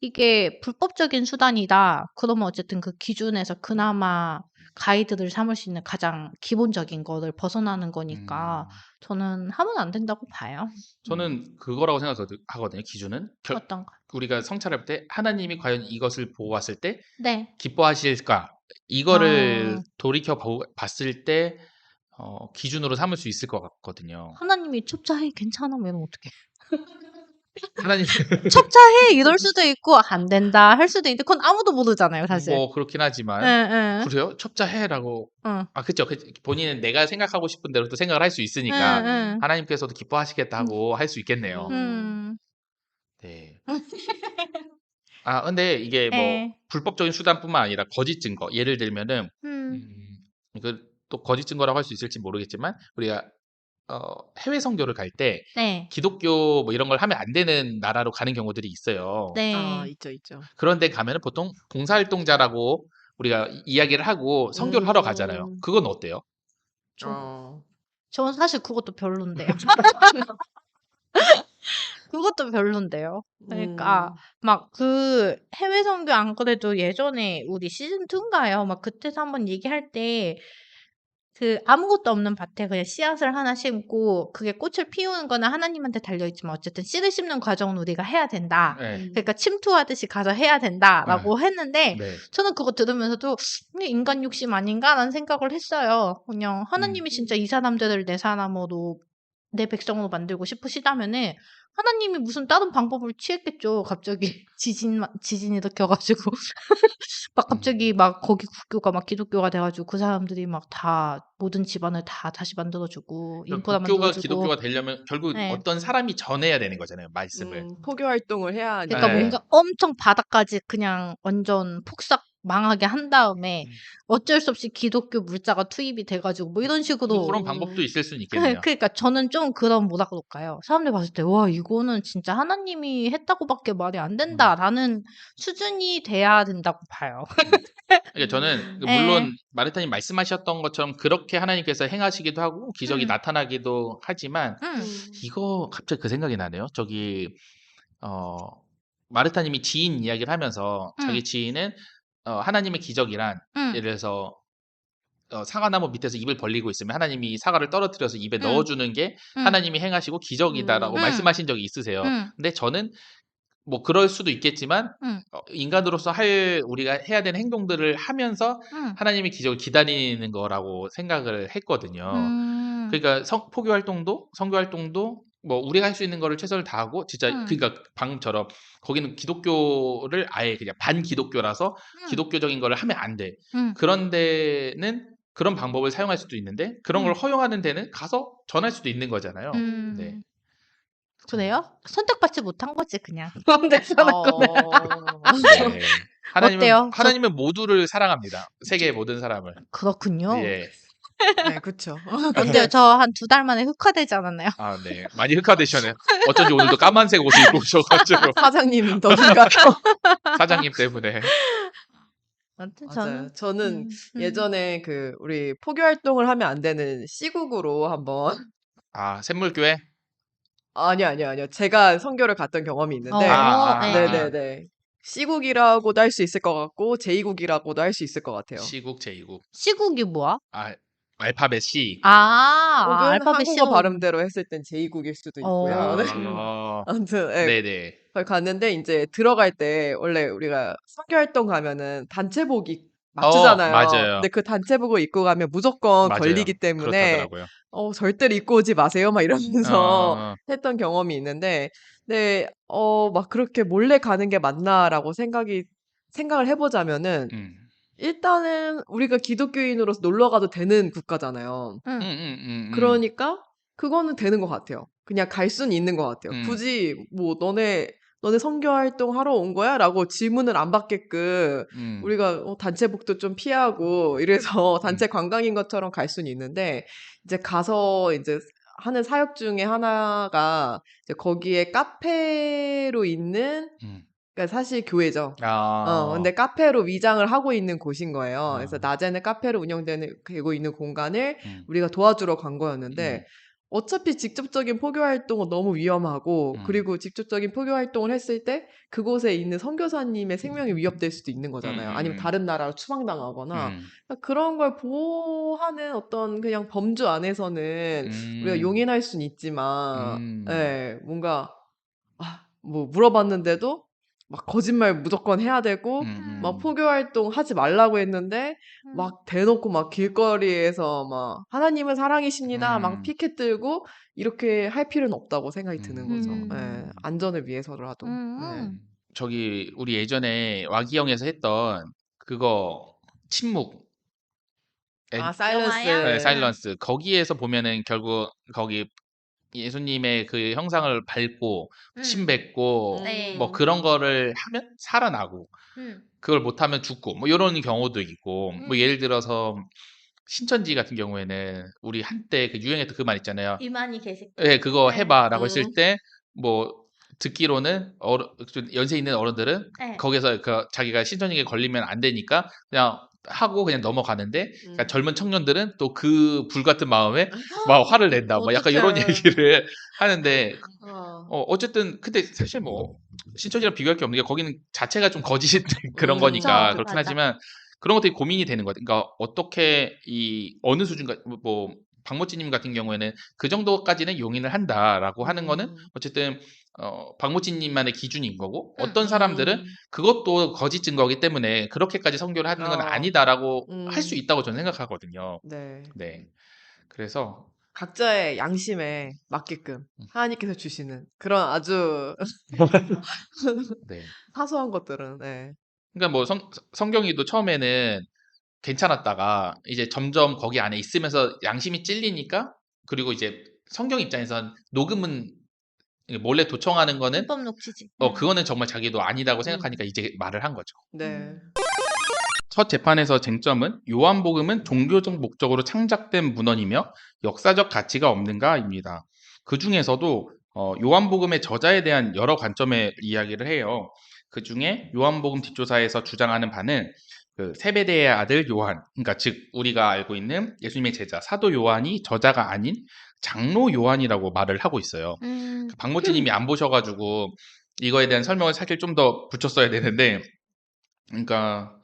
이게 불법적인 수단이다. 그러면 어쨌든 그 기준에서 그나마 가이드를 삼을 수 있는 가장 기본적인 거를 벗어나는 거니까 저는 하면 안 된다고 봐요. 저는 그거라고 생각하거든요. 기준은 어떤가? 우리가 성찰할 때 하나님이 과연 이것을 보았을 때 네. 기뻐하실까? 이거를 아, 돌이켜 봤을 때 기준으로 삼을 수 있을 것 같거든요. 하나님이 첩자해 괜찮아? 뭐 이러면 어떡해. 하나님 첩자해 이럴 수도 있고 안 된다 할 수도 있는데 그건 아무도 모르잖아요, 사실. 뭐 그렇긴 하지만 응. 그래요? 첩자해라고 응. 그쵸. 본인은 내가 생각하고 싶은 대로 또 생각을 할 수 있으니까 응. 하나님께서도 기뻐하시겠다고 할 수 있겠네요. 음. 네. 근데 이게 뭐 예. 불법적인 수단뿐만 아니라 거짓 증거. 예를 들면은 이거 또 거짓 증거라고 할 수 있을지 모르겠지만 우리가 해외 선교를 갈 때 네. 기독교 뭐 이런 걸 하면 안 되는 나라로 가는 경우들이 있어요. 아, 네. 있죠. 그런데 가면은 보통 봉사활동자라고 우리가 이야기를 하고 선교를 하러 가잖아요. 음. 그건 어때요? 어. 저는 사실 그것도 별론데요. 그것도 별론데요. 그러니까 막 그 해외 선교 안 그래도 예전에 우리 시즌 2인가요? 막 그때도 한번 얘기할 때 그 아무것도 없는 밭에 그냥 씨앗을 하나 심고 그게 꽃을 피우는 거는 하나님한테 달려 있지만 어쨌든 씨를 심는 과정은 우리가 해야 된다. 네. 그러니까 침투하듯이 가서 해야 된다라고 했는데 네. 저는 그거 들으면서도 그냥 인간 욕심 아닌가라는 생각을 했어요. 그냥 하나님이 진짜 이 사람들을 내 사람으로 내 백성으로 만들고 싶으시다면은 하나님이 무슨 다른 방법을 취했겠죠. 갑자기 지진이 일으켜가지고 막 갑자기 막 거기 국교가 막 기독교가 돼가지고 그 사람들이 막 다 모든 집안을 다 다시 만들어주고 그러니까 인프라 국교가 만들어주고. 기독교가 되려면 결국 네. 어떤 사람이 전해야 되는 거잖아요. 말씀을. 포교 활동을 해야 그러니까 네. 뭔가 엄청 바닥까지 그냥 완전 폭삭 망하게 한 다음에 어쩔 수 없이 기독교 물자가 투입이 돼가지고 뭐 이런 뭐 식으로. 그런 방법도 있을 수는 있겠네요. 그러니까 저는 좀 그런 뭐라 그럴까요? 사람들이 봤을 때 와 이거는 진짜 하나님이 했다고밖에 말이 안 된다라는 수준이 돼야 된다고 봐요. 그러니까 저는 예. 물론 마르타님 말씀하셨던 것처럼 그렇게 하나님께서 행하시기도 하고 기적이 나타나기도 하지만 이거 갑자기 그 생각이 나네요. 저기 마르타님이 지인 이야기를 하면서 자기 지인은 하나님의 기적이란 예를 들어서 사과나무 밑에서 입을 벌리고 있으면 하나님이 사과를 떨어뜨려서 입에 넣어주는 게 하나님이 행하시고 기적이다라고 말씀하신 적이 있으세요. 근데 저는 뭐 그럴 수도 있겠지만 인간으로서 우리가 해야 되는 행동들을 하면서 하나님의 기적을 기다리는 거라고 생각을 했거든요. 그러니까 포교 활동도 선교 활동도 뭐 우리가 할 수 있는 거를 최선을 다하고 진짜 그러니까 방금처럼 거기는 기독교를 아예 그냥 반기독교라서 기독교적인 거를 하면 안 돼. 그런 데는 그런 방법을 사용할 수도 있는데 그런 걸 허용하는 데는 가서 전할 수도 있는 거잖아요. 네. 그래요? 선택받지 못한 거지 그냥. 마음대로 하는 거는. 네. 어때요? 하나님은 모두를 사랑합니다. 세계의 모든 사람을. 그렇군요. 예. 네, 그쵸. 어때요? 근데 저 한 2달 만에 흑화되지 않았나요? 아, 네. 많이 흑화되셨네요. 어쩐지 오늘도 까만색 옷을 입고 오셔가지고 사장님 덕인가요? 사장님 때문에. 아무튼 맞아요. 저는 저는 예전에 그 우리 포교 활동을 하면 안 되는 시국으로 한번 아, 샘물교회? 아니요. 제가 선교를 갔던 경험이 있는데 예. 네네네. 시국이라고도 할 수 있을 것 같고 제2국이라고도 할 수 있을 것 같아요. 시국, 제2국. 시국이 뭐야? 아, 알파벳 C. 혹은 알파벳 한국어 시국. 발음대로 했을 땐 제2국일 수도 있고요. 네. 아, 아무튼 예. 네네. 거기 갔는데 인제 들어갈 때 원래 우리가 선교 활동 가면은 단체복 맞추잖아요. 맞아요. 근데 그 단체복을 입고 가면 무조건 맞아요. 걸리기 때문에 그렇다더라고요. 절대로 입고 오지 마세요." 막 이러면서 어, 했던 경험이 있는데 네 막 '그렇게 몰래 가는 게 맞나?'라고 생각을 해 보자면은 음. 일단은 우리가 기독교인으로서 놀러 가도 되는 국가잖아요. 음. 그러니까 그거는 되는 것 같아요. 그냥 갈 수는 있는 것 같아요. 음. 굳이 뭐 "너네 선교 활동하러 온 거야?"라고 질문을 안 받게끔 음. 우리가 단체복도 좀 피하고 이래서 단체 음. 관광인 것처럼 갈 수는 있는데 이제 가서 인제 하는 사역 중에 하나가 이제 거기에 카페로 있는 음. 그러니까 사실 교회죠. 아. 근데 카페로 위장을 하고 있는 곳인 거예요. 그래서 아. 낮에는 카페로 되고 있는 공간을 음. 우리가 도와주러 간 거였는데 음. 어차피 직접적인 포교 활동은 너무 위험하고 음. 그리고 직접적인 포교 활동을 했을 때 그곳에 있는 선교사님의 생명이 위협될 수도 있는 거잖아요. 아니면 다른 나라로 추방당하거나 음. 그러니까 그런 걸 보호하는 어떤 그냥 범주 안에서는 우리가 음. 용인할 수는 있지만 음. 예 뭔가 뭐 물어봤는데도 막 거짓말 무조건 해야 되고 막 음음. 포교 활동 하지 말라고 했는데 음. 막 대놓고 막 길거리에서 막 "하나님은 사랑이십니다." 막 음. 피켓 들고 이렇게 할 필요는 없다고 생각이 드는 거죠. 예. 음. 안전을 위해서라도. 네. 음. 저기 우리 예전에 와기영에서 했던 그거 침묵 영화야? 사일런스. 사일런스 거기에서 보면은 결국 거기 예수님의 그 형상을 밟고 침 뱉고 네. 뭐 그런 거를 하면 살아나고 음. 그걸 못하면 죽고 뭐 요런 경우도 있고 뭐 예를 들어서 신천지 같은 경우에는 우리 한때 그 유행했던 그 말 있잖아요. 이만희 개새끼. 예, 그거 네. 해봐라고 했을 때 뭐 듣기로는 좀 연세 있는 어른들은 네. 거기서 그 자기가 신천지에 걸리면 안 되니까 그냥 하고 그냥 넘어가는데 그러니까 젊은 청년들은 또 그 불같은 마음에 막 화를 낸다. 뭐 약간 이런 어떡해. 얘기를 하는데 어. 어쨌든 근데 사실 뭐 신천지랑 비교할 게 없는 게 거기는 자체가 좀 거짓 그런 그쵸. 거니까 그렇긴 맞아. 하지만 그런 것들이 고민이 되는 것 같아요. 그러니까 어떻게 이 어느 수준까 뭐 박모찌님 같은 경우에는 그 정도까지는 용인을 한다라고 하는 거는 어쨌든 박모찌님만의 기준인 거고 어떤 사람들은 그것도 거짓 증거이기 때문에 그렇게까지 선교를 하는 건 아니다라고 할 수 음. 있다고 저는 생각하거든요. 네. 네. 그래서 각자의 양심에 맞게끔 하나님께서 주시는 그런 아주 네. 사소한 것들은 그러니까 뭐 성경이도 처음에는 괜찮았다가 이제 점점 거기 안에 있으면서 양심이 찔리니까 그리고 이제 성경 입장에선 녹음은 몰래 도청하는 거는 불법 녹취지. 그거는 정말 자기도 아니다고 음. 생각하니까 이제 말을 한 거죠. 네. 첫 재판에서 쟁점은 요한복음은 종교적 목적으로 창작된 문헌이며 역사적 가치가 없는가입니다. 그 중에서도 요한복음의 저자에 대한 여러 관점의 이야기를 해요. 그 중에 요한복음 뒷조사에서 주장하는 바는 그 세베대의 아들 요한, 그러니까 즉 우리가 알고 있는 예수님의 제자 사도 요한이 저자가 아닌 장로 요한이라고 말을 하고 있어요. 박모찌님이 안 보셔가지고 이거에 대한 설명을 사실 좀 더 붙였어야 되는데, 그러니까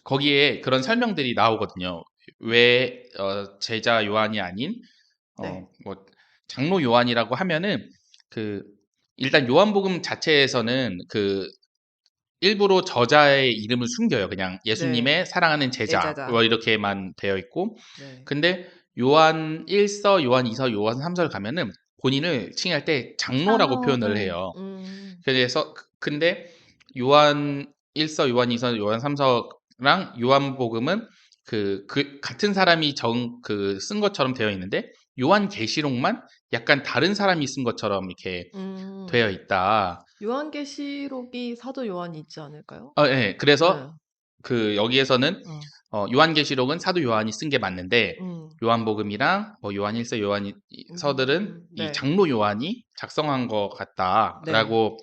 거기에 그런 설명들이 나오거든요. 왜 제자 요한이 아닌 네. 뭐 장로 요한이라고 하면은 그 일단 요한복음 자체에서는 그 일부러 저자의 이름을 숨겨요. 그냥 네. 예수님의 사랑하는 제자 제자다. 뭐 이렇게만 되어 있고 네. 근데 요한 1서, 요한 2서, 요한 3서를 가면은 본인을 칭할 때 장로라고 표현을 해요. 그래서 근데 요한 1서, 요한 2서, 요한 3서랑 요한복음은 그 같은 사람이 쓴 것처럼 되어 있는데 요한계시록만 약간 다른 사람이 쓴 것처럼 이렇게 되어 있다. 요한계시록이 사도 요한이 있지 않을까요? 예. 그래서 네. 그 여기에서는 요한계시록은 사도 요한이 쓴 게 맞는데 요한복음이랑 뭐 요한 1서, 요한 2서들은 이 네. 장로 요한이 작성한 것 네. 같다라고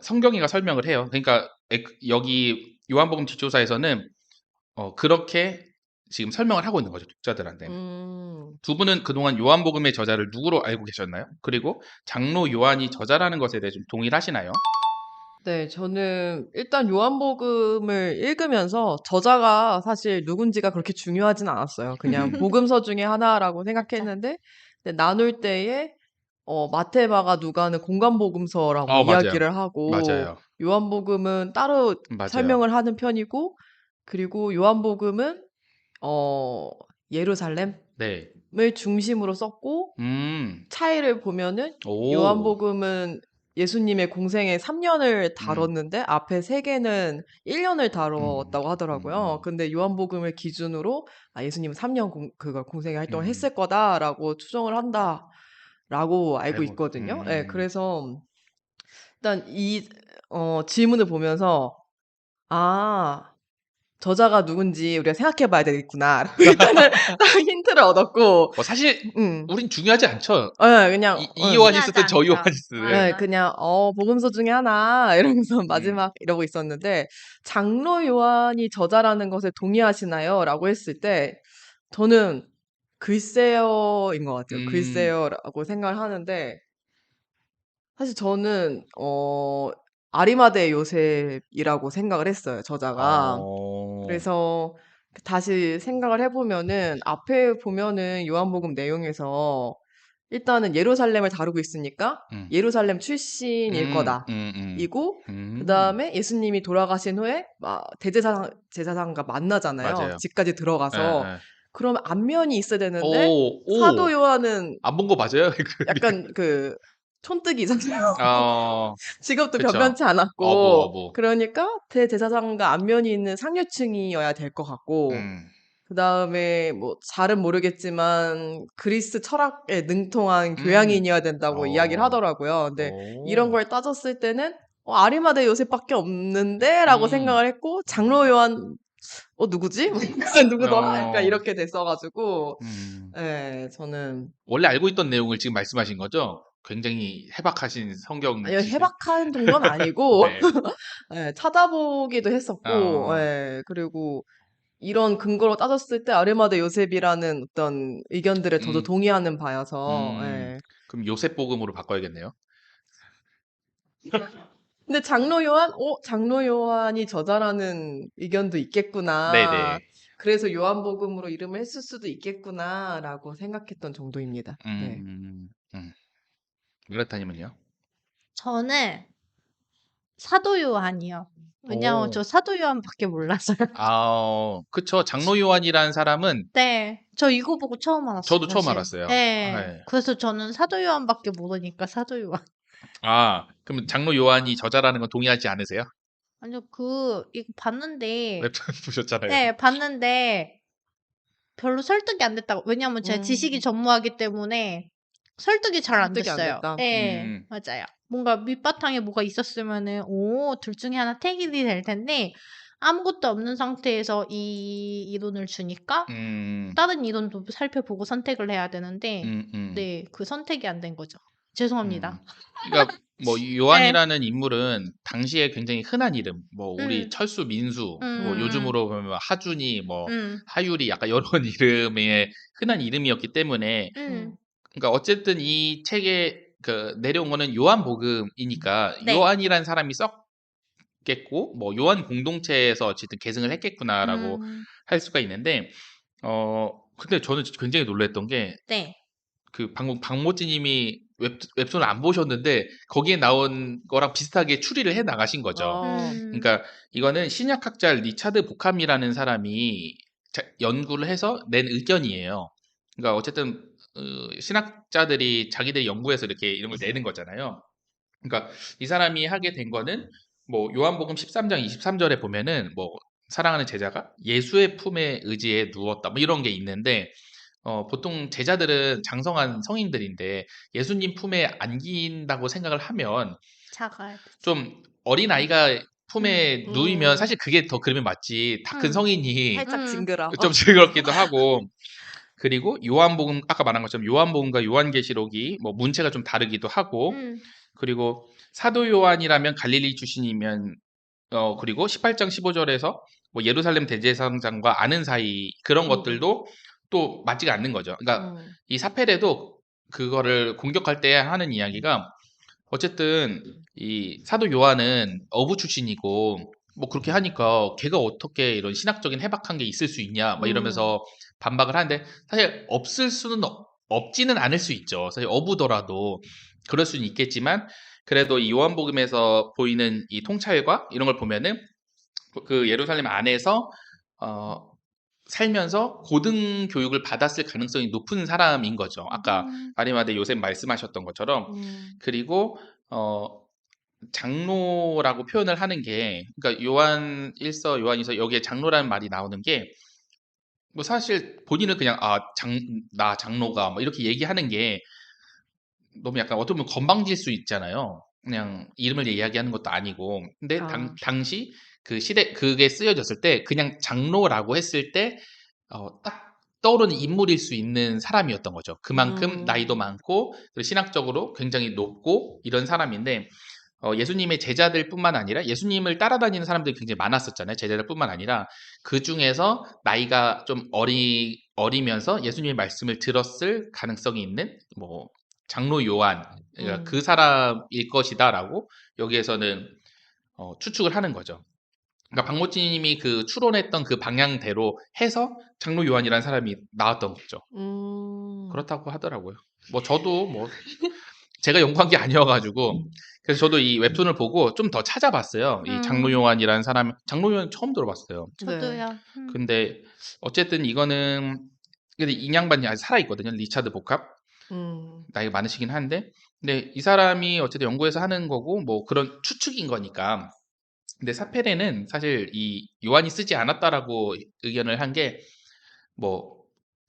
성경이가 설명을 해요. 그러니까 여기 요한복음 뒷조사에서는 그렇게 지금 설명을 하고 있는 거죠, 독자들한테. 두 분은 그동안 요한복음의 저자를 누구로 알고 계셨나요? 그리고 장로 요한이 저자라는 것에 대해 좀 동일하시나요? 네, 저는 일단 요한복음을 읽으면서 저자가 사실 누군지가 그렇게 중요하진 않았어요. 그냥 복음서 중에 하나라고 생각했는데, 근데 나눌 때에 마태, 마가, 누가는 공간복음서라고 맞아요. 이야기를 하고, 맞아요. 요한복음은 따로 맞아요. 설명을 하는 편이고, 그리고 요한복음은 예루살렘을 네. 중심으로 썼고, 음. 차이를 보면은 오. 요한복음은 예수님의 공생애 3년을 음. 다뤘는데 앞에 3개는 1년을 다뤘다고 음. 하더라고요. 근데 요한복음을 기준으로 예수님은 3년 그걸 공생애 활동을 음. 했을 거다라고 추정을 한다라고 알고 알고. 있거든요. 예, 그래서 일단 이 질문을 보면서 저자가 누군지 우리가 생각해 봐야 되겠구나. 일단은 딱 힌트를 얻었고, 사실 음. 우린 중요하지 않죠. 그냥, 이 요한이 중요하지 쓰든 저 않죠. 요한이 쓰든. 맞아. 그냥, 복음서 중에 하나, 이러면서 마지막 이러고 있었는데, 장로 요한이 저자라는 것에 동의하시나요? 라고 했을 때, 저는 글쎄요인 것 같아요. 음. 글쎄요라고 생각을 하는데, 사실 저는, 아리마대 요셉이라고 생각을 했어요, 저자가. 그래서 다시 생각을 해보면은 앞에 보면은 요한복음 내용에서 일단은 예루살렘을 다루고 있으니까 음. 예루살렘 출신일 거다. 이고 그다음에 예수님이 돌아가신 후에 제사장과 만나잖아요. 맞아요. 집까지 예, 들어가서. 예. 그러면 안면이 있어야 되는데 오. 사도 요한은 안 본 거 맞아요? 약간 그 촌뜨기잖아요. 어. 직업도 그쵸. 변변치 어부, 않았고 어부. 그러니까 대제사장과 안면이 있는 상류층이어야 될 것 같고 음. 그다음에 뭐 잘은 모르겠지만 그리스 철학에 능통한 음. 교양인이어야 된다고 이야기를 하더라고요. 근데 이런 오. 걸 따졌을 때는 아리마대 요셉밖에 없는데라고 음. 생각을 했고 장로 요한 누구지? 누구더라? 약간 어. 이렇게 됐어가지고 음. 저는 원래 알고 있던 내용을 지금 말씀하신 거죠? 굉장히 해박하신 성경 아니, 지식. 해박한 정도는 아니고 네. 찾아보기도 했었고 어. 그리고 이런 근거로 따졌을 때 아르마드 요셉이라는 어떤 의견들에 저도 음. 동의하는 바여서 음. 그럼 요셉 복음으로 바꿔야겠네요. 근데 장로 요한이 저자라는 의견도 있겠구나. 네네. 그래서 요한복음으로 이름을 했을 수도 있겠구나라고 생각했던 정도입니다. 네. 그렇다니면요? 저는 사도 요한이요. 왜냐하면 오. 저 사도 요한밖에 몰라서요. 그쵸. 장로 요한이라는 사람은 네. 저 이거 보고 처음 알았어요, 저도 처음 사실. 알았어요. 예. 네. 그래서 저는 사도 요한밖에 모르니까 사도 요한. 그럼 장로 요한이 저자라는 건 동의하지 않으세요? 아니요, 이거 봤는데, 웹툰 보셨잖아요. 네, 봤는데, 별로 설득이 안 됐다고. 왜냐면 제가 지식이 전무하기 때문에 설득이 잘 안 설득이 안 됐어요. 됐다. 예, 음. 맞아요. 뭔가 밑바탕에 뭐가 있었으면은, 둘 중에 하나 택이 될 텐데, 아무것도 없는 상태에서 이 이론을 주니까, 음. 다른 이론도 살펴보고 선택을 해야 되는데, 음. 네, 그 선택이 안 된 거죠. 음. 죄송합니다. 그러니까 뭐 네. 요한이라는 인물은 당시에 굉장히 흔한 이름, 뭐 우리 음, 철수, 민수, 뭐 음, 요즘으로 보면 하준이, 뭐 음, 하율이 약간 이런 이름의 흔한 이름이었기 때문에 음, 그러니까 어쨌든 이 책에 내려온 거는 요한복음이니까 네. 요한이라는 사람이 썼겠고 뭐 요한 공동체에서 어쨌든 계승을 했겠구나라고 음, 할 수가 있는데 근데 저는 굉장히 놀랐던 게 네. 방금 박모찌님이 웹툰을 안 보셨는데 거기에 나온 거랑 비슷하게 추리를 해 나가신 거죠. 음, 그러니까 이거는 신약학자 리차드 보캄이라는 사람이 연구를 해서 낸 의견이에요. 그러니까 어쨌든 신학자들이 자기들이 연구해서 이렇게 이런 걸 내는 거잖아요. 그러니까 이 사람이 하게 된 거는 뭐 요한복음 13장 23절에 보면은 뭐 사랑하는 제자가 예수의 품에 의지해 누웠다 뭐 이런 게 있는데 보통 제자들은 장성한 성인들인데 예수님 품에 안긴다고 생각을 하면 작아야 돼. 좀 어린아이가 품에 누이면 사실 그게 더 그러면 맞지 다 큰 음, 성인이 살짝 징그러. 좀 징그럽기도 하고 그리고 요한복음 아까 말한 것처럼 요한복음과 요한계시록이 뭐 문체가 좀 다르기도 하고 그리고 사도 요한이라면 갈릴리 출신이면 그리고 18장 15절에서 뭐 예루살렘 대제사장과 아는 사이 그런 것들도 또 맞지가 않는 거죠. 그러니까 이 사페레도 그거를 공격할 때 하는 이야기가 어쨌든 이 사도 요한은 어부 출신이고 뭐 그렇게 하니까 걔가 어떻게 이런 신학적인 해박한 게 있을 수 있냐 막 이러면서 반박을 하는데 사실 없지는 않을 수 있죠. 사실 어부더라도 그럴 수는 있겠지만 그래도 이 요한복음에서 보이는 이 통찰과 이런 걸 보면은 그 예루살렘 안에서 살면서 고등 교육을 받았을 가능성이 높은 사람인 거죠. 아까 마리마데 요셉 말씀하셨던 것처럼. 그리고 장로라고 표현을 하는 게 그러니까 요한 1서, 요한 2서 여기에 장로라는 말이 나오는 게 뭐 사실 본인은 그냥 나 장로가 뭐 이렇게 얘기하는 게 너무 약간 어떻게 보면 건방질 수 있잖아요. 그냥 이름을 이야기하는 것도 아니고. 근데 당시 그 시대 그게 쓰여졌을 때 그냥 장로라고 했을 때 딱 떠오르는 인물일 수 있는 사람이었던 거죠. 그만큼 나이도 많고 그리고 신학적으로 굉장히 높고 이런 사람인데 예수님의 제자들뿐만 아니라 예수님을 따라다니는 사람들이 굉장히 많았었잖아요. 제자들뿐만 아니라 그 중에서 나이가 좀 어리면서 예수님의 말씀을 들었을 가능성이 있는 뭐 장로 요한 그러니까 그 사람일 것이다라고 여기에서는 추측을 하는 거죠. 그러니까 박모찌님이 그 추론했던 그 방향대로 해서 장로 요한이라는 사람이 나왔던 거죠. 그렇다고 하더라고요. 뭐 저도 뭐 제가 연구한 게 아니어가지고 그래서 저도 이 웹툰을 보고 좀 더 찾아봤어요. 이 장로 요한이라는 사람 장로 요한 처음 들어봤어요. 저도요. 근데 어쨌든 이거는 근데 인양반이 아직 살아있거든요. 리차드 복합 나이가 많으시긴 한데 근데 이 사람이 어쨌든 연구해서 하는 거고 뭐 그런 추측인 거니까 근데 사페레는 사실 이 요한이 쓰지 않았다라고 의견을 한 게 뭐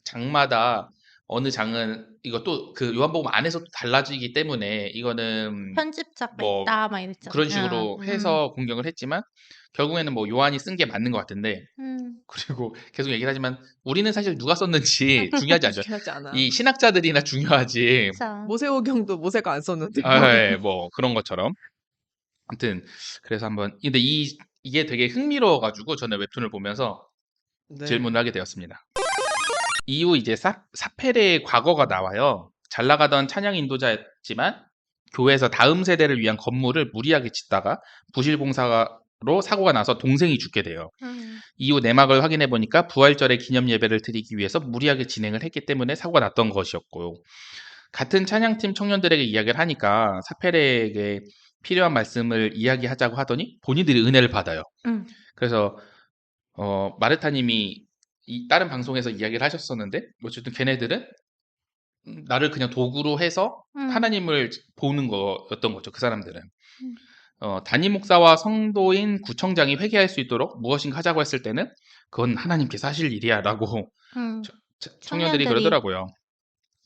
장마다 어느 장은 이것도 그 요한복음 안에서 또 달라지기 때문에 이거는 편집자가 뭐 있다 막 이랬잖아요. 그런 식으로 해서 공격을 했지만 결국에는 뭐 요한이 쓴 게 맞는 것 같은데 그리고 계속 얘기를 하지만 우리는 사실 누가 썼는지 중요하지 않죠. 중요하지 않아. 이 신학자들이나 중요하지. 그쵸. 모세오경도 모세가 안 썼는데. 예, 뭐 그런 것처럼. 아무튼 그래서 한번 근데 이게 되게 흥미로워가지고 저는 웹툰을 보면서 네. 질문을 하게 되었습니다. 이후 이제 사페레의 과거가 나와요. 잘 나가던 찬양 인도자였지만 교회에서 다음 세대를 위한 건물을 무리하게 짓다가 부실 공사로 사고가 나서 동생이 죽게 돼요. 이후 내막을 확인해 보니까 부활절에 기념 예배를 드리기 위해서 무리하게 진행을 했기 때문에 사고가 났던 것이었고요. 같은 찬양팀 청년들에게 이야기를 하니까 사페레에게 필요한 말씀을 이야기하자고 하더니 본인들이 은혜를 받아요. 그래서 마르타님이 다른 방송에서 이야기를 하셨었는데 어쨌든 걔네들은 나를 그냥 도구로 해서 하나님을 보는 거였던 거죠. 그 사람들은. 담임 목사와 성도인 구청장이 회개할 수 있도록 무엇인가 하자고 했을 때는 그건 하나님께서 하실 일이야 라고 청년들이 그러더라고요.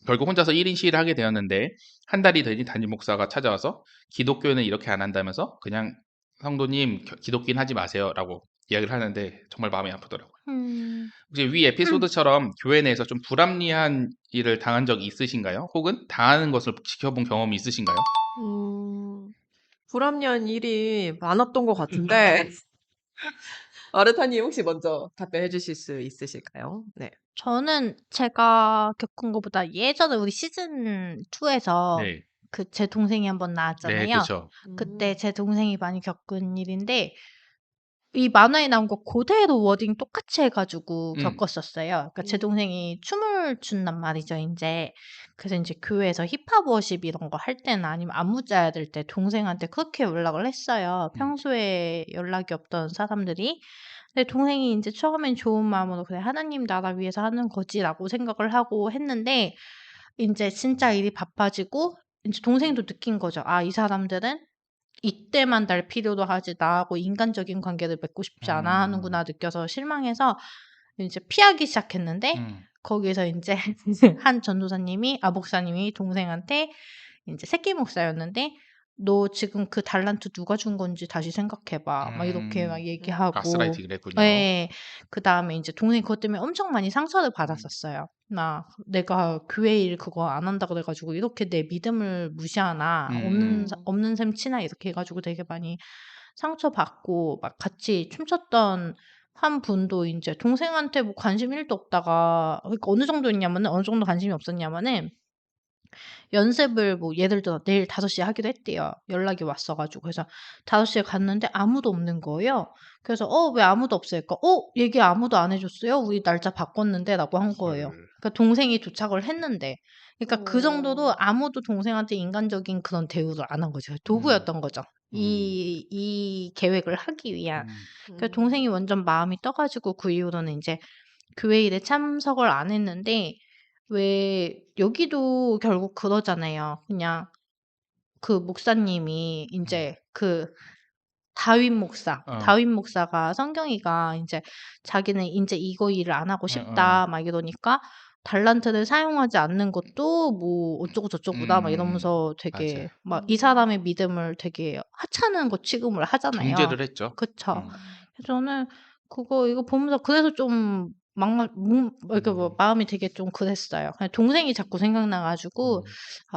결국 혼자서 1인 시위를 하게 되었는데 한 달이 되니 담임 목사가 찾아와서 기독교는 이렇게 안 한다면서 그냥 성도님 기독교는 하지 마세요 라고 이야기를 하는데 정말 마음이 아프더라고요. 혹시 위 에피소드처럼 교회 내에서 좀 불합리한 일을 당한 적이 있으신가요? 혹은 당하는 것을 지켜본 경험이 있으신가요? 불합리한 일이 많았던 것 같은데 마르타님 혹시 먼저 답변해 주실 수 있으실까요? 네. 저는 제가 겪은 것보다 예전에 우리 시즌 2에서 네. 그 제 동생이 한번 네, 나왔잖아요. 그렇죠. 그때 제 동생이 많이 겪은 일인데 이 만화에 나온 거 그대로 워딩 똑같이 해가지고 겪었었어요. 그러니까 제 동생이 춤을 춘단 말이죠, 인제. 그래서 인제 교회에서 힙합 워십 이런 거 할 때나 아니면 안무 짜야 될 때 동생한테 그렇게 연락을 했어요. 평소에 연락이 없던 사람들이. 근데 동생이 인제 처음엔 좋은 마음으로 '그래 하나님 나라 위해서 하는 거지.'라고 생각을 하고 했는데 인제 진짜 일이 바빠지고 인제 동생도 느낀 거죠. '아 이 사람들은 이때만 날 필요로 하지 나하고 인간적인 관계를 맺고 싶지 않아 하는구나.' 느껴서 실망해서 이제 피하기 시작했는데 거기에서 인제 한 전도사님이 목사님이 동생한테 인제 새끼 목사였는데 "너 지금 그 달란트 누가 준 건지 다시 생각해 봐." 막 이렇게 막 얘기하고 가스라이팅을 했군요. 예. 그다음에 인제 동생이 그것 때문에 엄청 많이 상처를 받았었어요. 나 내가 교회 일 그거 안 한다 그래가지고 이렇게 내 믿음을 무시하나 없는 셈 치나 이렇게 해가지고 되게 많이 상처받고 막 같이 춤췄던 한 분도 이제 동생한테 뭐 관심 1도 없다가 그러니까 어느 정도였냐면은 어느 정도 관심이 없었냐면은 연습을 뭐 예를 들어 내일 5시에 하기로 했대요. 연락이 왔어 가지고. 그래서 5시에 갔는데 아무도 없는 거예요. 그래서 왜 아무도 없을까? 얘기 아무도 안 해줬어요. 우리 날짜 바꿨는데라고 한 거예요. 헐. 그러니까 동생이 도착을 했는데. 그러니까 그 정도로 어. 아무도 동생한테 인간적인 그런 대우를 안 한 거죠. 도구였던 거죠. 이 계획을 하기 위한. 그래서 동생이 완전 마음이 떠가지고 그 이후로는 이제 교회 일에 참석을 안 했는데 왜 여기도 결국 그러잖아요. 그냥 그 목사님이 인제 그 어. 다윗 목사가 성경이가 인제 자기는 인제 이거 일을 안 하고 싶다 막 이러니까 달란트를 사용하지 않는 것도 뭐 어쩌고 저쩌고다 막 이러면서 되게 맞아요. 막 이 사람의 믿음을 되게 하찮은 거 취급을 하잖아요. 정죄를 했죠. 그쵸. 그래서 저는 이거 보면서 그래서 좀 이렇게 뭐 마음이 되게 좀 그랬어요. 그냥 동생이 자꾸 생각나 가지고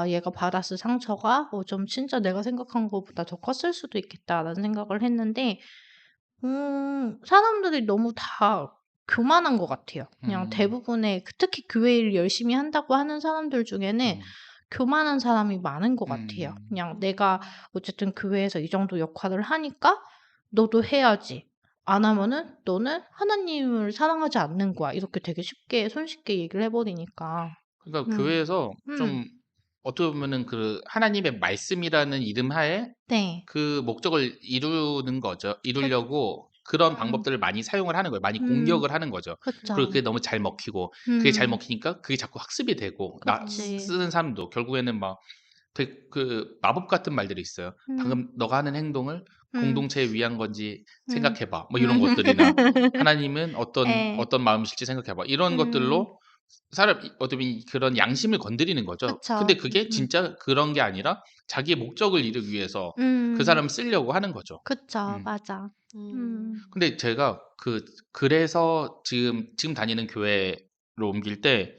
얘가 받았을 상처가 좀 진짜 내가 생각한 것보다 더 컸을 수도 있겠다라는 생각을 했는데 사람들이 너무 다 교만한 것 같아요. 그냥 대부분의 특히 교회 일 열심히 한다고 하는 사람들 중에는 교만한 사람이 많은 것 같아요. 그냥 내가 어쨌든 교회에서 이 정도 역할을 하니까 너도 해야지. 안 하면은 너는 하나님을 사랑하지 않는 거야. 이렇게 되게 손쉽게 얘기를 해버리니까. 그러니까 교회에서 좀 어떻게 보면은 그 하나님의 말씀이라는 이름 하에 네. 그 목적을 이루는 거죠. 이루려고 그런 방법들을 많이 사용을 하는 거예요. 많이 공격을 하는 거죠. 그쵸. 그리고 그게 너무 잘 먹히고 그게 잘 음. 먹히니까 그게 자꾸 학습이 되고 그치. 쓰는 사람도 결국에는 막 되게 그 마법 같은 말들이 있어요. 방금 너가 하는 행동을 공동체에 위한 건지 생각해봐. 뭐 이런 것들이나 하나님은 예. 어떤 마음이실지 생각해봐. 이런 것들로 어떻게 보면 그런 양심을 건드리는 거죠. 근데 그쵸. 그게 진짜 그런 게 아니라 자기의 목적을 이루기 위해서 그 음. 사람을 쓰려고 하는 거죠. 그쵸. 음. 맞아. 근데 제가 그래서 지금 다니는 교회로 옮길 때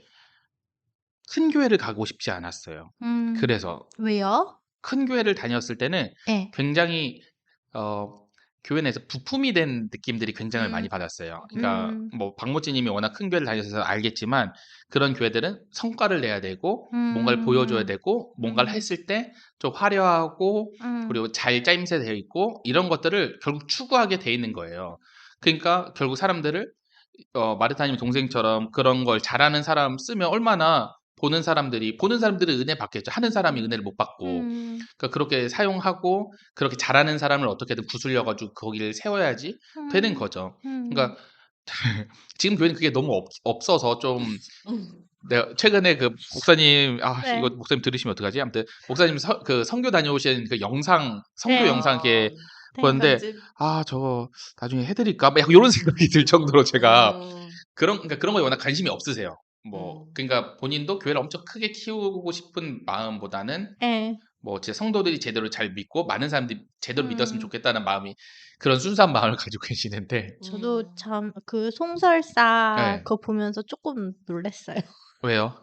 큰 교회를 가고 싶지 않았어요. 그래서 왜요? 큰 교회를 다녔을 때는 예. 굉장히 교회 내에서 부품이 된 느낌들이 굉장히 많이 받았어요. 그러니까 뭐 박모찌 님이 워낙 큰 교회를 다니셔서 알겠지만 그런 교회들은 성과를 내야 되고 뭔가를 보여줘야 되고 뭔가를 했을 때 좀 화려하고 그리고 잘 짜임새 되어 있고 이런 것들을 결국 추구하게 돼 있는 거예요. 그러니까 결국 사람들을 마르타님 동생처럼 그런 걸 잘하는 사람 쓰면 얼마나 보는 사람들은 은혜 받겠죠. 하는 사람이 은혜를 못 받고. 그러니까 그렇게 사용하고 그렇게 잘하는 사람을 어떻게든 구슬려 가지고 거기를 세워야지 되는 거죠. 그러니까 지금 교회는 그게 너무 없어서 좀 내가 최근에 그 목사님 네. 이거 목사님 들으시면 어떡하지? 아무튼 목사님 그 선교 다녀오신 그 성교 네. 영상 이렇게 네. 보는데 편집. 저거 나중에 해 드릴까? 막 요런 생각이 들 정도로 제가 음. 그러니까 그런 거에 워낙 관심이 없으세요. 뭐 음. 그러니까 본인도 교회를 엄청 크게 키우고 싶은 마음보다는 예. 뭐 제 성도들이 제대로 잘 믿고 많은 사람들이 제대로 믿었으면 음. 좋겠다는 마음이 그런 순수한 마음을 가지고 계시는데 저도 참 그 송설사 네. 그거 보면서 조금 놀랐어요. 왜요?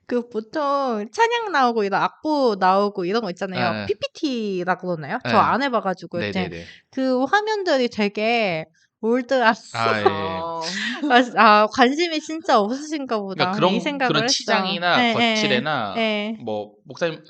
그 보통 찬양 나오고 이런 악보 나오고 이런 거 있잖아요. 예. PPT라 그러나요? 저 예. 안 해 봐 가지고 이제 네네네. 그 화면들이 되게 올드하고 예. 어. 관심이 진짜 없으신가 그러니까 보다. 이 그런 생각을 했어요. 치장이나 예예. 거칠애나 예. 뭐 목사님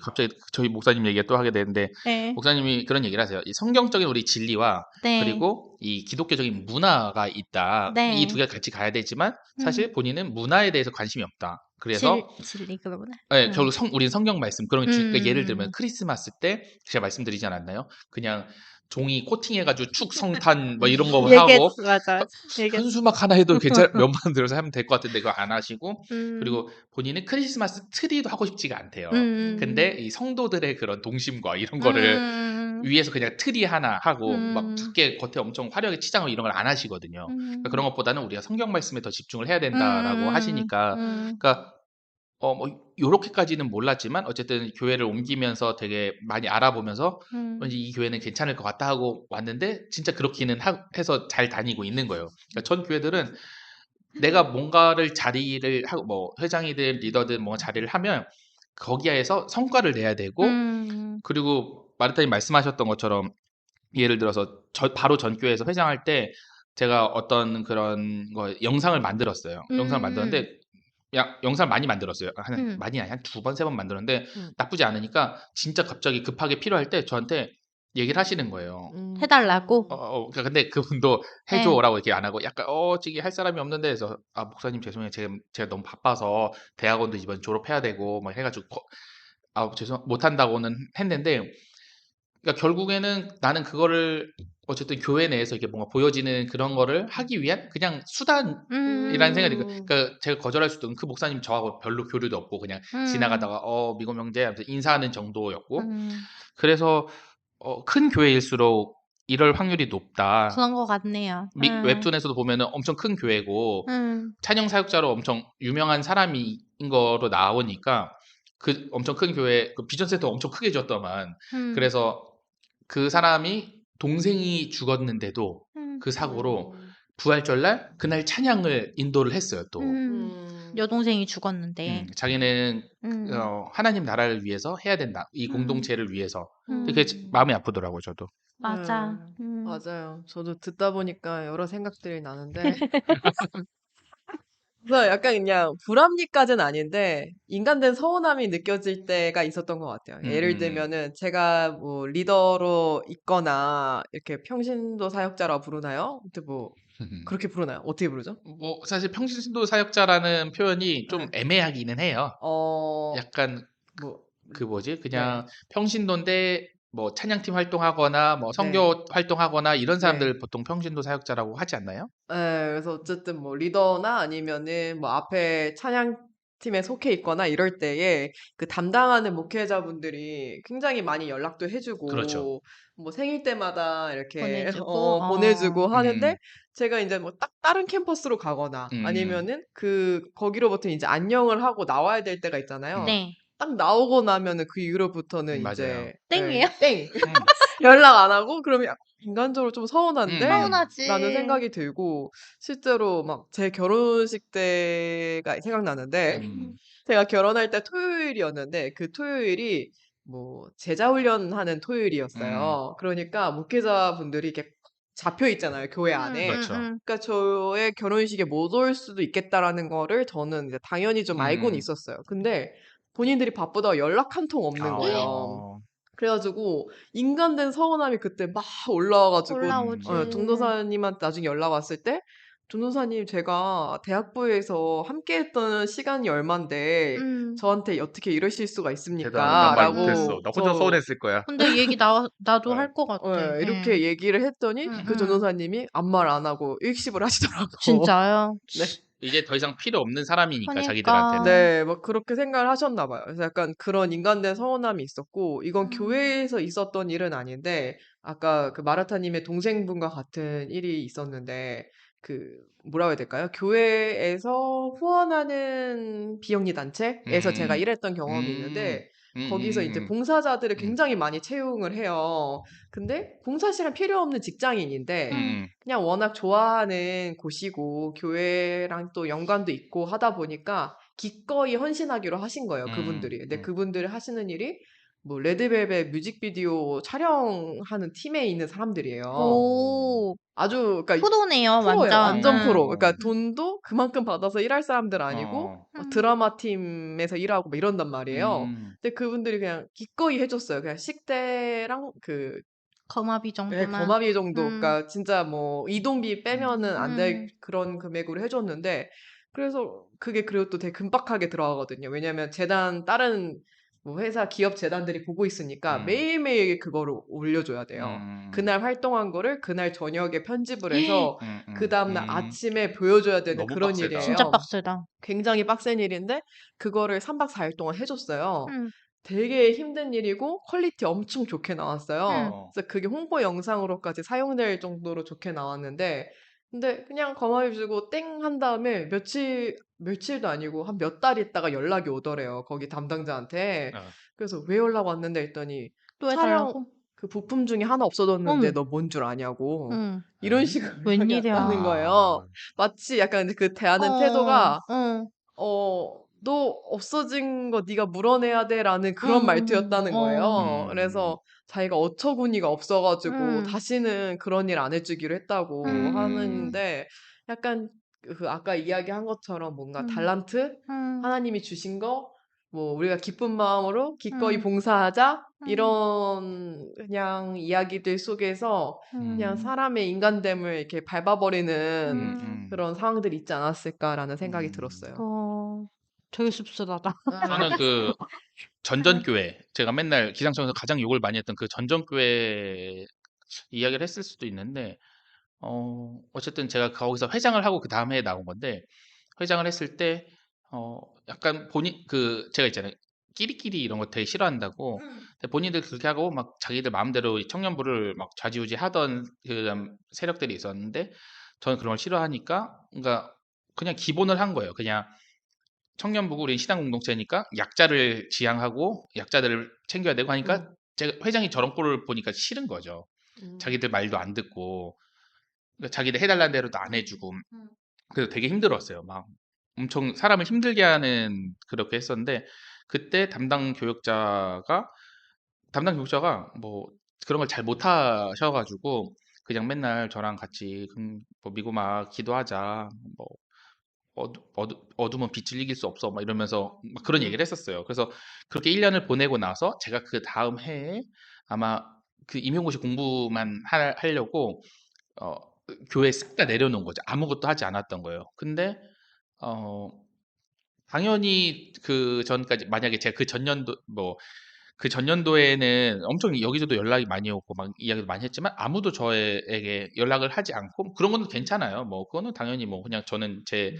갑자기 저희 목사님 얘기가 또 하게 되는데 예. 목사님이 그런 얘기를 하세요. 이 성경적인 우리 진리와 네. 그리고 이 기독교적인 문화가 있다. 이 두 네. 개가 같이 가야 되지만 사실 본인은 문화에 대해서 관심이 없다. 그래서 진리 그러구나. 예, 결국 우리는 성경 말씀 그러니까 예를 들면 음. 크리스마스 때 제가 말씀드리지 않았나요? 그냥 종이 코팅해가지고 축 성탄 뭐 이런 거 하고 맞아. 얘기했어. 현수막 하나 해도 몇만 들어서 하면 될 것 같은데 그거 안 하시고 음. 그리고 본인은 크리스마스 트리도 하고 싶지가 않대요. 근데 이 성도들의 그런 동심과 이런 거를 위해서 그냥 트리 하나 하고 막 밖에 겉에 엄청 화려하게 치장하고 이런 걸 안 하시거든요. 그러니까 그런 것보다는 우리가 성경 말씀에 더 집중을 해야 된다라고 하시니까 그러니까 뭐 요렇게까지는 몰랐지만 어쨌든 교회를 옮기면서 되게 많이 알아보면서 왠지 이 교회는 괜찮을 것 같다 하고 왔는데 진짜 그렇기는 해서 잘 다니고 있는 거예요. 그러니까 전 교회들은 내가 뭔가를 자리를 하고 뭐 회장이든 리더든 뭔가 자리를 하면 거기에서 성과를 내야 되고 그리고 마르타님 말씀하셨던 것처럼 예를 들어서 바로 전교에서 회장할 때 제가 어떤 그런 거 영상을 만들었어요. 영상을 만들었는데 영상을 많이 만들었어요. 많이 아니 한 2번, 3번 만들었는데 음. 나쁘지 않으니까 진짜 갑자기 급하게 필요할 때 저한테 얘기를 하시는 거예요. 해달라고? 그러니까 근데 그분도 네. 해줘라고 이렇게 안 하고 약간 저기 할 사람이 없는데 해서 목사님 죄송해요. 제가 너무 바빠서 대학원도 이번 졸업해야 되고 막 해가지고 못한다고는 했는데 그러니까 결국에는 나는 그거를 어쨌든 교회 내에서 이게 뭔가 보여지는 그런 거를 하기 위한 그냥 수단이라는 생각이 들어요. 그러니까 제가 거절할 수도 있고 그 목사님 저하고 별로 교류도 없고 그냥 지나가다가 미고 형제 하면서 인사하는 정도였고 그래서 큰 교회일수록 이럴 확률이 높다. 그런 것 같네요. 웹툰에서도 보면은 엄청 큰 교회고 찬양 사역자로 엄청 유명한 사람인 거로 나오니까 그 엄청 큰 교회 그 비전 센터 엄청 크게 졌더만 그래서 그 사람이 동생이 죽었는데도 그 사고로 부활절날 그날 찬양을 인도를 했어요 또. 여동생이 죽었는데. 자기는 하나님 나라를 위해서 해야 된다. 이 공동체를 위해서. 그게 마음이 아프더라고요 저도. 맞아. 네, 맞아요. 저도 듣다 보니까 여러 생각들이 나는데 그래서 약간 그냥 불합리까지는 아닌데 인간된 서운함이 느껴질 때가 있었던 것 같아요. 예를 들면은 제가 뭐 리더로 있거나 이렇게 평신도 사역자라고 부르나요? 아무튼 뭐 그렇게 부르나요? 어떻게 부르죠? 뭐 사실 평신도 사역자라는 표현이 좀 네. 애매하기는 해요. 약간 뭐, 그 뭐지? 네, 그냥 평신도인데 뭐 찬양팀 활동하거나 뭐 네, 선교 활동하거나 이런 네. 사람들 보통 평신도 사역자라고 하지 않나요? 그래서 어쨌든 뭐 리더나 아니면은 뭐 앞에 찬양팀에 속해 있거나 이럴 때에 그 담당하는 목회자분들이 굉장히 많이 연락도 그렇죠. 해주고 뭐 생일 때마다 이렇게 보내주고, 보내주고 하는데 음, 제가 이제 뭐 딱 다른 캠퍼스로 가거나 음, 아니면은 거기로부터 이제 안녕을 하고 나와야 될 때가 있잖아요. 네. 딱 나오고 나면은 그 이후로부터는 맞아요. 이제 땡이에요? 땡! 음, 연락 안 하고 그러면 약간 인간적으로 좀 서운한데? 서운하지. 라는 생각이 들고 실제로 막 제 결혼식 때가 생각나는데 음, 제가 결혼할 때 토요일이었는데 그 토요일이 뭐 제자 훈련하는 음, 토요일이었어요. 그러니까 목회자분들이 이렇게 잡혀 있잖아요, 교회 안에. 그렇죠. 그러니까 저의 결혼식에 못 올 수도 있겠다라는 거를 저는 이제 당연히 좀 알고는 음, 있었어요. 근데 본인들이 바쁘다고 연락 한 통 없는 거예요. 어, 그래가지고 인간된 서운함이 그때 막 올라와가지고 올라오지. 전도사님한테 나중에 연락 왔을 때 전도사님 제가 대학부에서 함께했던 시간이 얼만데 저한테 어떻게 이러실 수가 대단하다. 난 있습니까? 말 못했어. 라고 나 혼자 서운했을 거야. 근데 얘기 나도 어, 할 것 같아. 이렇게 얘기를 했더니 그 전도사님이 아무 말 안 하고 일십을 하시더라고. 진짜요? 네. 이제 더 이상 필요 없는 사람이니까 그러니까. 자기들한테는. 네, 막 그렇게 생각을 하셨나 봐요. 그래서 약간 그런 인간된 서운함이 있었고, 이건 교회에서 있었던 일은 아닌데, 아까 그 마라타님의 동생분과 같은 일이 있었는데, 뭐라고 해야 될까요? 교회에서 후원하는 비영리 단체에서 제가 음, 일했던 경험이 음, 있는데, 음, 거기서 이제 음, 봉사자들을 음, 굉장히 많이 채용을 해요. 근데 봉사 시간 필요 없는 직장인인데, 음, 그냥 워낙 좋아하는 곳이고 교회랑 또 연관도 있고 하다 보니까 기꺼이 헌신하기로 하신 거예요, 그분들이. 근데 그분들이 하시는 일이 뭐 레드벨벳 뮤직비디오 촬영하는 팀에 있는 사람들이에요. 오, 아주 그러니까 프로네요, 프로예요. 완전. 완전 프로. 그러니까 돈도 그만큼 받아서 일할 사람들 아니고 어, 막 드라마 팀에서 일하고 막 이런단 말이에요. 근데 그분들이 그냥 기꺼이 해줬어요. 그냥 식대랑 거마비 네, 정도만. 거마비 정도. 그러니까 진짜 뭐 이동비 빼면은 안 될 그런 금액으로 해줬는데 그래서 그게 그리고 또 되게 금박하게 들어가거든요. 왜냐면 다른 뭐 회사 기업 재단들이 보고 있으니까 매일매일 그거를 올려줘야 돼요. 그날 활동한 거를 그날 저녁에 편집을 해서 그 다음날 아침에 보여줘야 되는 너무 그런 빡세다. 진짜 일이에요. 빡세다. 굉장히 빡센 일인데 그거를 3박 4일 동안 해줬어요. 음, 되게 힘든 일이고 퀄리티 엄청 좋게 나왔어요. 그래서 그게 홍보 영상으로까지 사용될 정도로 좋게 나왔는데 근데 그냥 거마비 주고 땡 한 다음에 며칠도 아니고 한 몇 달 있다가 연락이 오더래요. 거기 담당자한테. 어, 그래서 왜 연락 왔는데 했더니 또 촬영 해달라고? 그 부품 중에 하나 없어졌는데 어머. 너 뭔 줄 아냐고 응. 이런 식으로 웬일이야. 이야기했다는 거예요. 마치 약간 그 대하는 어, 태도가 어, 너 없어진 거 네가 물어내야 돼라는 그런 말투였다는 거예요. 음, 그래서 자기가 어처구니가 없어가지고 응, 다시는 그런 일 안 해주기로 했다고 음, 하는데 약간 그 아까 이야기한 것처럼 뭔가 응, 달란트 응, 하나님이 주신 거 뭐 우리가 기쁜 마음으로 기꺼이 응, 봉사하자 응, 이런 그냥 이야기들 속에서 그냥 응, 사람의 인간됨을 이렇게 밟아버리는 응. 그런 상황들이 있지 않았을까라는 생각이 음. 들었어요. 되게 씁쓸하다. 저는 그 응, 전전교회, 제가 맨날 기상청에서 가장 욕을 많이 했던 그 전전교회 이야기를 했을 수도 있는데, 어쨌든 제가 거기서 회장을 하고 그 다음 해에 나온 건데, 회장을 했을 때, 약간 제가 있잖아요. 끼리끼리 이런 거 되게 싫어한다고. 응, 근데 본인들 그렇게 하고 막 자기들 마음대로 이 청년부를 막 좌지우지 하던 그 세력들이 있었는데, 저는 그런 걸 싫어하니까, 그러니까 그냥 기본을 한 거예요. 그냥 청년부고 우리 신앙 공동체니까 약자를 지향하고 약자들을 챙겨야 되고 하니까 음. 제가 회장이 저런 꼴을 보니까 싫은 거죠. 음. 자기들 말도 안 듣고 그러니까 자기들 해달라는 대로도 안 응, 해주고 응, 그래서 되게 힘들었어요. 막 엄청 사람을 힘들게 하는 그렇게 했었는데 그때 담당 교육자가 뭐 그런 걸 잘 못하셔가지고 그냥 맨날 저랑 같이 뭐 미고마 기도하자 뭐 어둠은 빛을 이길 수 없어 막 이러면서 막 그런 음. 얘기를 했었어요. 그래서 그렇게 1년을 보내고 나서 제가 그 다음 해에 아마 그 임용고시 공부만 하려고 어, 교회 싹 다 내려놓은 거죠. 아무것도 하지 않았던 거예요. 근데 어, 당연히 그 전까지 만약에 제가 그 전년도 뭐 그 전년도에는 엄청 여기저기도 연락이 많이 오고 막 이야기도 많이 했지만 아무도 저에게 연락을 하지 않고 그런 건 괜찮아요. 뭐 그거는 당연히 뭐 그냥 저는 제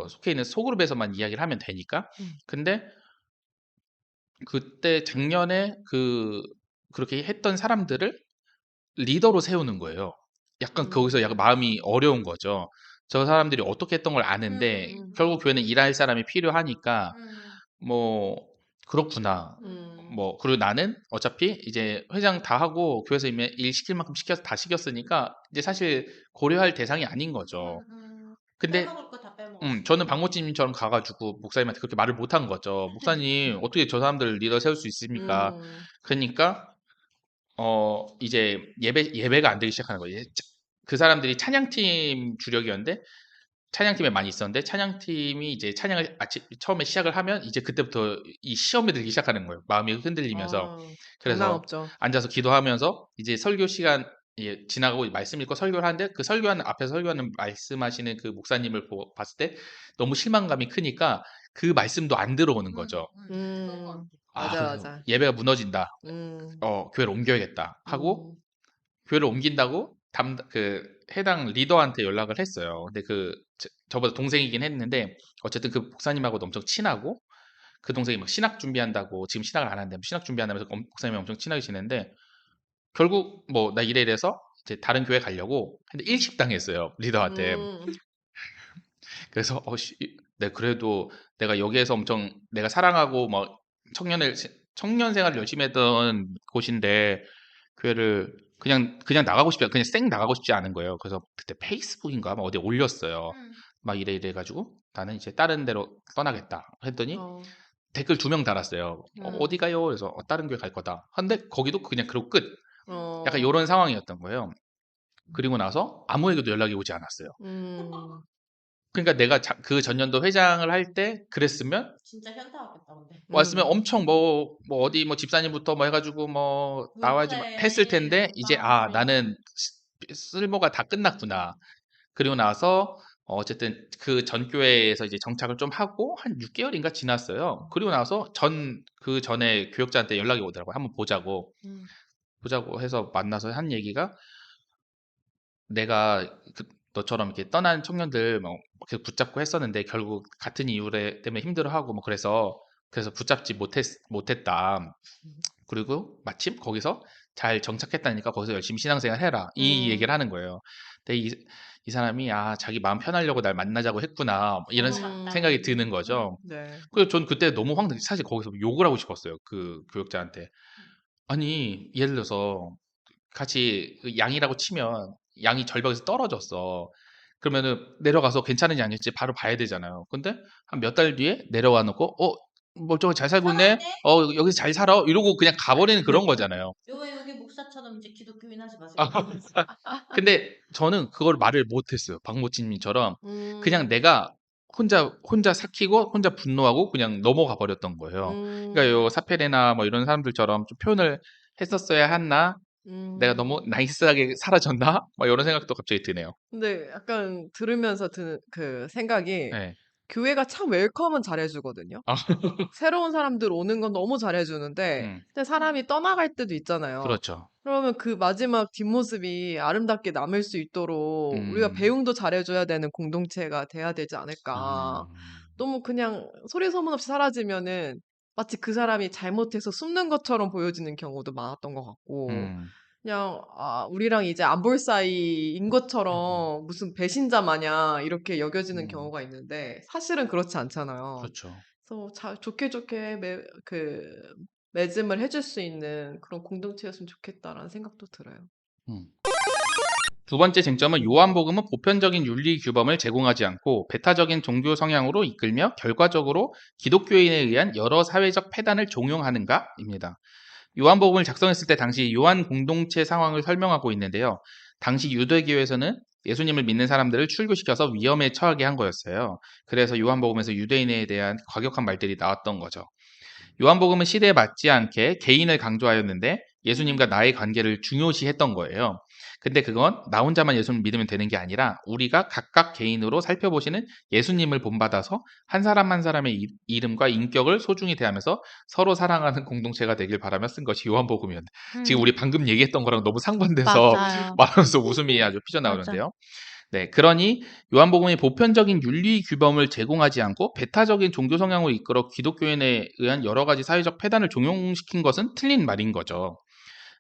속해 있는 소그룹에서만 이야기를 하면 되니까. 음. 근데 그때 작년에 그렇게 했던 사람들을 리더로 세우는 거예요. 약간 거기서 약간 음. 마음이 어려운 거죠. 저 사람들이 어떻게 했던 걸 아는데 음. 결국 교회는 일할 사람이 필요하니까 응, 뭐 그렇구나. 음. 뭐 그리고 나는 어차피 이제 회장 다 하고 교회에서 이미 일 시킬 만큼 시켜서 다 시켰으니까 이제 사실 고려할 대상이 아닌 거죠. 근데 빼먹을 거 다 빼먹었어. 저는 박모찌님처럼 가가지고 목사님한테 그렇게 말을 못 한 거죠. 목사님, 어떻게 저 사람들을 리더 세울 수 있습니까? 음. 그러니까, 이제 예배가 안 되기 시작하는 거예요. 그 사람들이 찬양팀 주력이었는데, 찬양팀에 많이 있었는데, 찬양팀이 이제 찬양을 처음에 시작을 하면, 이제 그때부터 이 시험에 들기 시작하는 거예요. 마음이 흔들리면서. 장난 그래서 없죠. 앉아서 기도하면서, 이제 설교 시간, 지나가고 말씀 읽고 설교를 하는데, 그 앞에서 설교하는 말씀하시는 그 목사님을 봤을 때, 너무 실망감이 크니까, 그 말씀도 안 들어오는 거죠. 그런 거 같아. 아, 맞아, 그래서 맞아. 예배가 무너진다. 음. 교회를 옮겨야겠다. 하고, 음. 교회를 옮긴다고 해당 리더한테 연락을 했어요. 근데 저보다 동생이긴 했는데 어쨌든 그 목사님하고도 엄청 친하고 그 동생이 막 신학 준비한다고 지금 신학을 안 하는데 신학 준비한다면서 목사님이 엄청 친하게 지내는데 결국 뭐 나 이래 이래서 이제 다른 교회 가려고 근데 일식당했어요 리더한테. 음. 그래서 내 그래도 내가 여기에서 엄청 내가 사랑하고 뭐 청년 생활을 열심히 했던 곳인데 교회를 그냥 나가고 싶지 그냥 쌩 나가고 싶지 않은 거예요. 그래서 그때 페이스북인가 막 어디에 올렸어요. 응, 막 이래 가지고 나는 이제 다른 데로 떠나겠다 했더니 어. 댓글 2명 달았어요. 어디 음. 가요? 그래서 다른 교회 갈 거다. 근데 거기도 그냥 그러고 끝. 약간 어. 요런 상황이었던 거예요. 그리고 나서 아무에게도 연락이 오지 않았어요. 음. 그러니까 내가 그 전년도 회장을 할 때 그랬으면 진짜 현타 왔겠다, 근데. 왔으면 음. 엄청 뭐 어디 뭐 집사님부터 뭐 해가지고 뭐 나와야지 막 했을 물세, 텐데 이제 빵세. 나는 쓸모가 다 끝났구나. 그리고 나서 어쨌든 그 전 교회에서 이제 정착을 좀 하고 한 6개월인가 지났어요. 그리고 나서 그 전에 교역자한테 연락이 오더라고요. 한번 음. 보자고 해서 만나서 한 얘기가 내가 너처럼 이렇게 떠난 청년들 뭐 계속 붙잡고 했었는데 결국 같은 이유 때문에 힘들어하고 뭐 그래서 붙잡지 못했다. 그리고 마침 거기서 잘 정착했다니까 거기서 열심히 신앙생활 해라. 이 음. 얘기를 하는 거예요. 근데 이 사람이 자기 마음 편하려고 날 만나자고 했구나. 뭐 이런 넘어갔다. 생각이 드는 거죠. 네. 그래서 전 그때 너무 사실 거기서 욕을 하고 싶었어요. 그 교육자한테. 아니, 예를 들어서 같이 그 양이라고 치면 양이 절벽에서 떨어졌어. 그러면은 내려가서 괜찮은 양일지 바로 봐야 되잖아요. 근데 한 몇 달 뒤에 내려와 놓고 멀쩡히 잘 살고 있네. 여기서 잘 살아. 이러고 그냥 가버리는 그런 거잖아요. 여기 목사처럼 이제 기독교인 하지 마세요. 아, 근데 저는 그걸 말을 못했어요. 박모찌님처럼 그냥 음, 내가 혼자 삭히고 혼자 분노하고 그냥 넘어가 버렸던 거예요. 그러니까 요 음, 사페레나 뭐 이런 사람들처럼 좀 표현을 했었어야 했나? 내가 너무 음. 나이스하게 사라졌나? 막 이런 생각도 갑자기 드네요. 근데 약간 들으면서 드는 그 생각이 네. 교회가 참 웰컴은 잘해주거든요. 아, 새로운 사람들 오는 건 너무 잘해주는데, 음, 근데 사람이 떠나갈 때도 있잖아요. 그렇죠. 그러면 그 마지막 뒷모습이 아름답게 남을 수 있도록 우리가 음, 배웅도 잘해줘야 되는 공동체가 돼야 되지 않을까. 음, 너무 그냥 소리 소문 없이 사라지면은 마치 그 사람이 잘못해서 숨는 것처럼 보여지는 경우도 많았던 것 같고, 음, 그냥, 우리랑 이제 안 볼 사이인 것처럼 무슨 배신자 마냥 이렇게 여겨지는 음, 경우가 있는데, 사실은 그렇지 않잖아요. 그렇죠. 그래서 좋게 좋게 맺음을 해줄 수 있는 그런 공동체였으면 좋겠다라는 생각도 들어요. 음. 두 번째 쟁점은 요한복음은 보편적인 윤리 규범을 제공하지 않고 배타적인 종교 성향으로 이끌며 결과적으로 기독교인에 의한 여러 사회적 패단을 종용하는가입니다. 요한복음을 작성했을 때 당시 요한 공동체 상황을 설명하고 있는데요. 당시 유대교에서는 예수님을 믿는 사람들을 출교시켜서 위험에 처하게 한 거였어요. 그래서 요한복음에서 유대인에 대한 과격한 말들이 나왔던 거죠. 요한복음은 시대에 맞지 않게 개인을 강조하였는데 예수님과 나의 관계를 중요시했던 거예요. 근데 그건 나 혼자만 예수님을 믿으면 되는 게 아니라 우리가 각각 개인으로 살펴보시는 예수님을 본받아서 한 사람 한 사람의 이름과 인격을 소중히 대하면서 서로 사랑하는 공동체가 되길 바라며 쓴 것이 요한복음이었는데 지금 우리 방금 얘기했던 거랑 너무 상반돼서 맞아요. 말하면서 웃음이 아주 맞아. 피져나오는데요. 네, 그러니 요한복음이 보편적인 윤리 규범을 제공하지 않고 배타적인 종교 성향으로 이끌어 기독교인에 의한 여러 가지 사회적 패단을 종용시킨 것은 틀린 말인 거죠.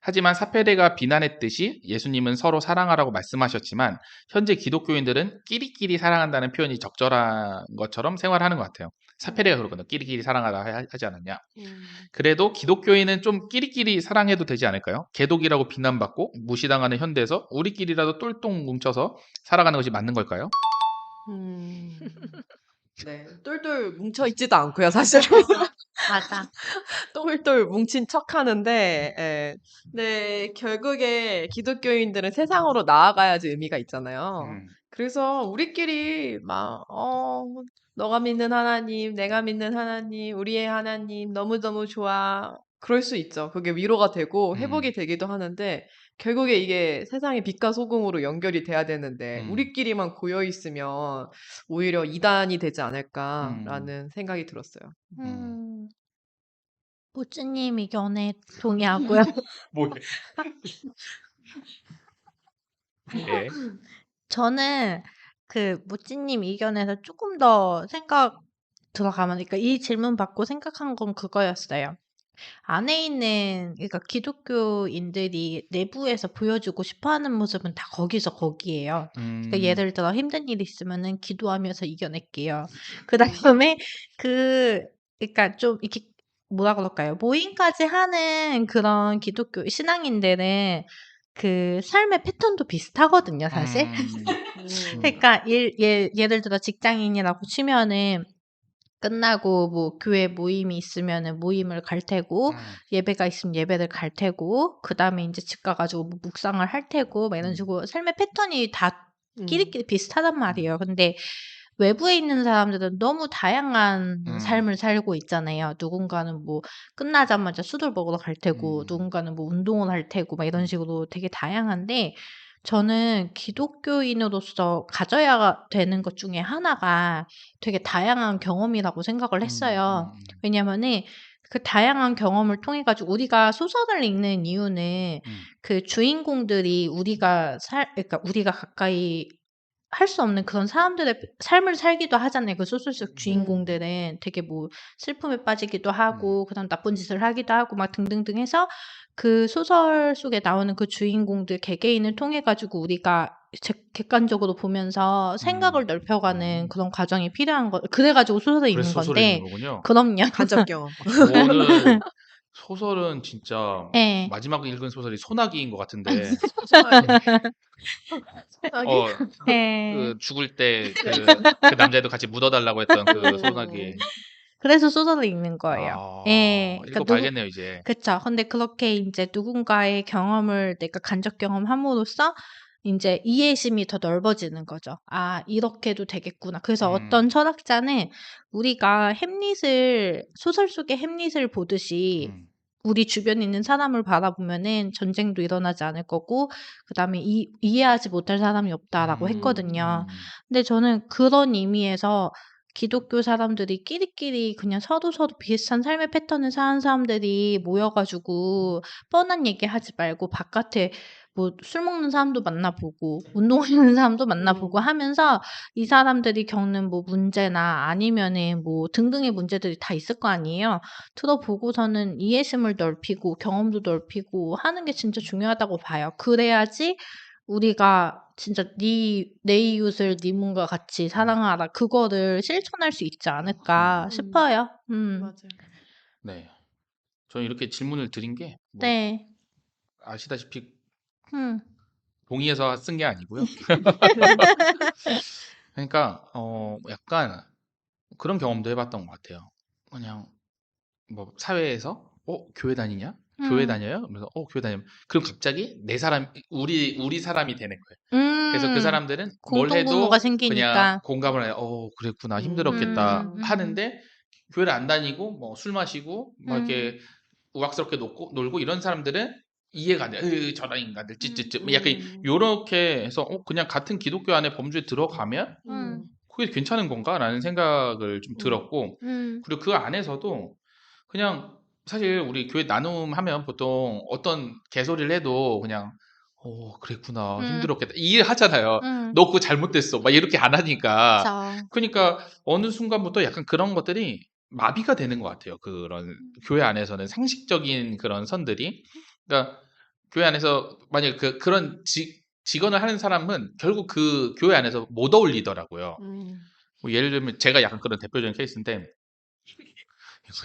하지만 사페레가 비난했듯이 예수님은 서로 사랑하라고 말씀하셨지만 현재 기독교인들은 끼리끼리 사랑한다는 표현이 적절한 것처럼 생활하는 것 같아요. 사페레가 그러거든요. 끼리끼리 사랑하라 하지 않았냐. 음, 그래도 기독교인은 좀 끼리끼리 사랑해도 되지 않을까요? 개독이라고 비난받고 무시당하는 현대에서 우리끼리라도 똘똘 뭉쳐서 살아가는 것이 맞는 걸까요? 음, 네. 똘똘 뭉쳐 있지도 않고요, 사실은. 맞아. 똘똘 뭉친 척 하는데, 예. 네, 결국에 기독교인들은 세상으로 나아가야지 의미가 있잖아요. 음, 그래서 우리끼리 너가 믿는 하나님, 내가 믿는 하나님, 우리의 하나님, 너무너무 좋아. 그럴 수 있죠. 그게 위로가 되고 음, 회복이 되기도 하는데, 결국에 이게 세상의 빛과 소금으로 연결이 돼야 되는데, 음, 우리끼리만 고여있으면 오히려 이단이 되지 음, 않을까라는 생각이 들었어요. 음. 음, 모찌님 의견에 동의하고요. 뭐래? 예. 저는 그 모찌님 의견에서 조금 더 생각 들어가면, 그러니까 이 질문 받고 생각한 건 그거였어요. 안에 있는, 그러니까 기독교인들이 내부에서 보여주고 싶어 하는 모습은 다 거기서 거기에요. 그러니까 음, 예를 들어 힘든 일 있으면은 기도하면서 이겨낼게요. 그다음에 그, 그러니까 좀 이렇게 뭐라 그럴까요? 모임까지 하는 그런 기독교 신앙인들은 그 삶의 패턴도 비슷하거든요, 사실. 음, 음, 그러니까 예를 들어 직장인이라고 치면은 끝나고 뭐 교회 모임이 있으면은 모임을 갈 테고, 음, 예배가 있으면 예배를 갈 테고, 그다음에 인제 집 가 가지고 뭐 묵상을 할 테고 막 이런 음, 식으로 삶의 패턴이 다 음. 끼리끼리 비슷하단 음, 말이에요. 근데 외부에 있는 사람들은 너무 다양한 음, 삶을 살고 있잖아요. 누군가는 뭐 끝나자마자 술을 먹으러 갈 테고, 음, 누군가는 뭐 운동을 할 테고 막 이런 식으로 되게 다양한데, 저는 기독교인으로서 가져야 되는 것 중에 하나가 되게 다양한 경험이라고 생각을 음, 했어요. 음, 왜냐면은 그 다양한 경험을 통해 가지고 우리가 소설을 읽는 이유는 음, 그 주인공들이 그러니까 우리가 가까이 할 수 없는 그런 사람들의 삶을 살기도 하잖아요. 그 소설 속 음. 주인공들은 되게 뭐 슬픔에 빠지기도 음, 하고 그다음 나쁜 짓을 하기도 하고 막 등등등 해서 그 소설 속에 나오는 그 주인공들 개개인을 통해 가지고 우리가 객관적으로 보면서 음, 생각을 넓혀가는 음. 그런 과정이 필요한 거, 그래 가지고 소설을 그래서 읽는 소설을 읽는 건데. 거군요. 그럼요. 간접 경험. 저는 소설은 진짜 예. 마지막 읽은 소설이 소나기인 것 같은데, 소나기. 소나기? 어, 예. 그 죽을 때 그 남자애도 같이 묻어달라고 했던 그 소나기. 그래서 소설을 읽는 거예요. 예. 그러니까 읽어봐야겠네요, 이제. 그쵸. 근데 그렇게 인제 누군가의 경험을 내가 간접 경험함으로써 인제 이해심이 더 넓어지는 거죠. '아 이렇게도 되겠구나.' 그래서 어떤 철학자는 우리가 햄릿을 소설 속의 햄릿을 보듯이 음, 우리 주변에 있는 사람을 바라보면은 전쟁도 일어나지 않을 거고 그다음에 "이해하지 못할 사람이 없다."라고 했거든요. 근데 저는 그런 의미에서 기독교 사람들이 끼리끼리 그냥 서로서로 비슷한 삶의 패턴을 사는 사람들이 모여 가지고 뻔한 얘기하지 말고 바깥에 뭐 술 먹는 사람도 만나 보고 운동하는 사람도 만나 보고 하면서 이 사람들이 겪는 뭐 문제나 아니면은 뭐 등등의 문제들이 다 있을 거 아니에요. 들어보고서는 이해심을 넓히고 경험도 넓히고 하는 게 진짜 중요하다고 봐요. 그래야지 우리가 진짜 내 이웃을 네 몸과 같이 사랑하라 그거를 실천할 수 있지 않을까 싶어요. 맞아요. 네. 저는 이렇게 질문을 드린 게, 뭐, 네. 아시다시피 음. 동의해서 쓴 게 아니고요. 그러니까, 약간 그런 경험도 해봤던 것 같아요. 그냥, 뭐, 사회에서, 교회 다니냐? 교회 다녀요? 그래서, 교회 다니면, 그럼 갑자기 내 사람, 우리 사람이 되는 거예요. 그래서 그 사람들은 뭘 공통분모가 해도 그냥 생기니까. 공감을 해요. 그랬구나. 힘들었겠다. 음. 하는데, 교회를 안 다니고, 뭐, 술 마시고, 막 이렇게 우악스럽게 놀고 이런 사람들은 이해가 안 돼. 저런 인간들, 찌찌찌. 뭐 약간 요렇게 해서, 그냥 같은 기독교 안에 범주에 들어가면, 그게 괜찮은 건가? 라는 생각을 좀 들었고, 그리고 그 안에서도 그냥 사실 우리 교회 나눔하면 보통 어떤 개소리를 해도 그냥 그랬구나 힘들었겠다 이해하잖아요. 너 그거 잘못됐어 막 이렇게 안 하니까. 그쵸. 그러니까 어느 순간부터 약간 그런 것들이 마비가 되는 것 같아요. 그런 교회 안에서는 상식적인 그런 선들이. 그러니까 교회 안에서 만약 그런 직언을 하는 사람은 결국 그 교회 안에서 못 어울리더라고요. 뭐 예를 들면 제가 약간 그런 대표적인 케이스인데,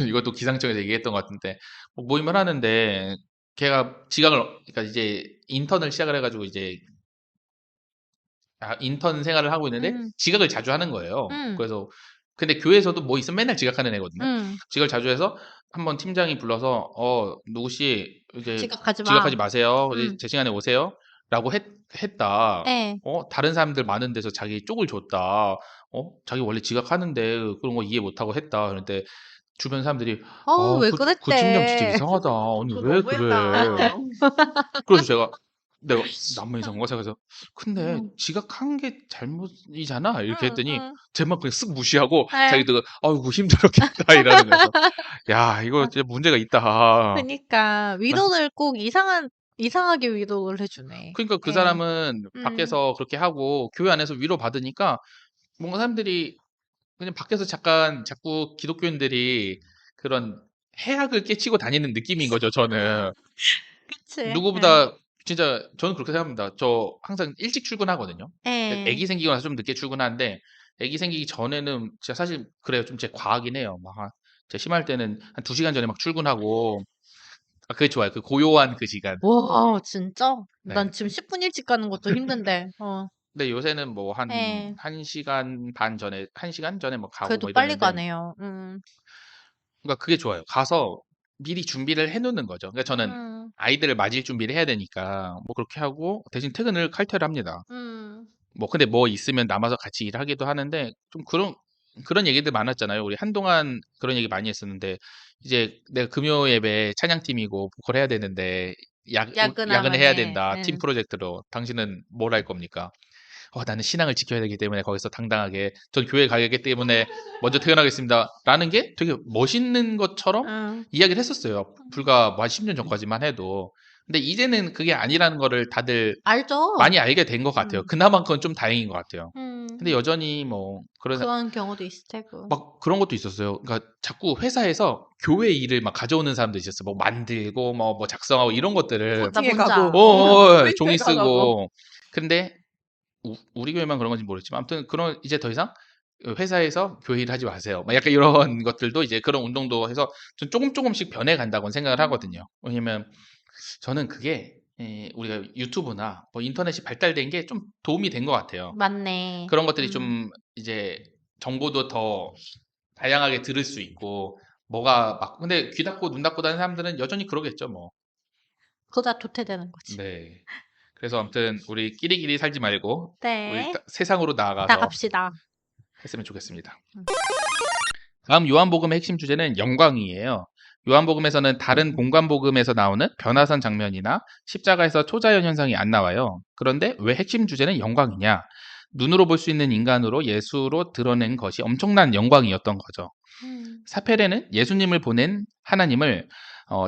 이것도 기상청에서 얘기했던 것 같은데, 뭐 모임을 하는데 걔가 그러니까 이제 인턴을 시작을 해가지고 이제 인턴 생활을 하고 있는데 지각을 자주 하는 거예요. 그래서 근데 교회에서도 뭐 있으면 맨날 지각하는 애거든요. 지각을 자주 해서 한번 팀장이 불러서 누구씨 이제 지각하지 마. 지각하지 마세요. 이제 제 시간에 오세요. 라고 했다. 예. 다른 사람들 많은 데서 자기 쪽을 줬다. 자기 원래 지각하는데 그런 거 이해 못하고 했다. 그런데 주변 사람들이 왜 그 팀장 진짜 그랬대. 이상하다. 언니 그거 왜 그래? 너무했다. 그래서 내가 남의 이상한 거 생각해서 근데 지각한 게 잘못이잖아 이렇게 했더니 제 말 그냥 쓱 무시하고 예. 자기도 아이고 힘들었겠다 이러는 거예요. 야 이거 진짜 문제가 있다. 그니까 위로를 꼭 이상하게 위로를 해 주네. 그러니까 그 예. 사람은 밖에서 그렇게 하고 교회 안에서 위로 받으니까 뭔가 사람들이 그냥 밖에서 자꾸 기독교인들이 그런 해악을 끼치고 다니는 느낌인 거죠, 저는. 그치. 예. 누구보다 진짜 저는 그렇게 생각합니다. 저 항상 일찍 출근하거든요. 예. 애기 생기고 나서 좀 늦게 출근하는데 애기 생기기 전에는 진짜 사실 그래요. 좀 제 과하긴 해요. 제가 심할 때는 한 2시간 전에 막 출근하고 그게 좋아요. 그 고요한 그 시간. 와 진짜? 네. 난 지금 10분 일찍 가는 것도 힘든데. 근데 요새는 뭐 예. 1시간 반 전에 1시간 전에 뭐 가고 그래도 뭐 빨리 이러는데 가네요. 그러니까 그게 좋아요. 가서 미리 준비를 해 놓는 거죠. 그러니까 저는 아이들을 맞을 준비를 해야 되니까 뭐 그렇게 하고 대신 퇴근을 칼퇴를 합니다. 뭐 근데 뭐 있으면 남아서 같이 일하기도 하는데 좀 그런 얘기들 많았잖아요. 우리 한동안 그런 얘기 많이 했었는데 이제 내가 금요 예배 찬양팀이고 보컬 해야 되는데 야근을 해야 된다. 팀 프로젝트로. 당신은 뭘 할 겁니까? 나는 신앙을 지켜야 되기 때문에 거기서 당당하게 전 교회 가기 때문에 먼저 퇴근하겠습니다. 라는 게 되게 멋있는 것처럼 이야기를 했었어요. 불과 뭐 한 10년 전까지만 해도. 근데 이제는 그게 아니라는 거를 다들 알죠. 많이 알게 된 것 같아요. 그나마 그건 좀 다행인 것 같아요. 음. 근데 여전히 뭐 그런 경우도 있을 테고. 막 그런 것도 있었어요. 그러니까 자꾸 회사에서 교회 일을 막 가져오는 사람도 있었어요. 뭐 만들고 뭐 작성하고 이런 것들을 나 미팅에 뭔지 가고 종이 프린트 가고. 쓰고. 근데 우리 교회만 그런 건지 모르겠지만 아무튼 그런 이제 더 이상 회사에서 교회 일 하지 마세요. 막 약간 이런 것들도 이제 그런 운동도 해서 좀 조금씩 변해간다고 생각을 하거든요. 왜냐면 저는 그게 우리가 유튜브나 뭐 인터넷이 발달된 게 좀 도움이 된 것 같아요. 맞네. 그런 것들이 좀 이제 정보도 더 다양하게 들을 수 있고 뭐가 막 근데 귀 닫고 눈 닫고 다니는 사람들은 여전히 그러겠죠, 뭐. 그러다 도태되는 거지. 네. 그래서 아무튼 우리 끼리끼리 살지 말고 우리 네. 세상으로 나아가서 나갑시다. 했으면 좋겠습니다. 음. 다음 요한복음의 핵심 주제는 영광이에요. 요한복음에서는 다른 공간복음에서 나오는 변화산 장면이나 십자가에서 초자연 현상이 안 나와요. 그런데 왜 핵심 주제는 영광이냐? 눈으로 볼 수 있는 인간으로 예수로 드러낸 것이 엄청난 영광이었던 거죠. 사페레는 예수님을 보낸 하나님을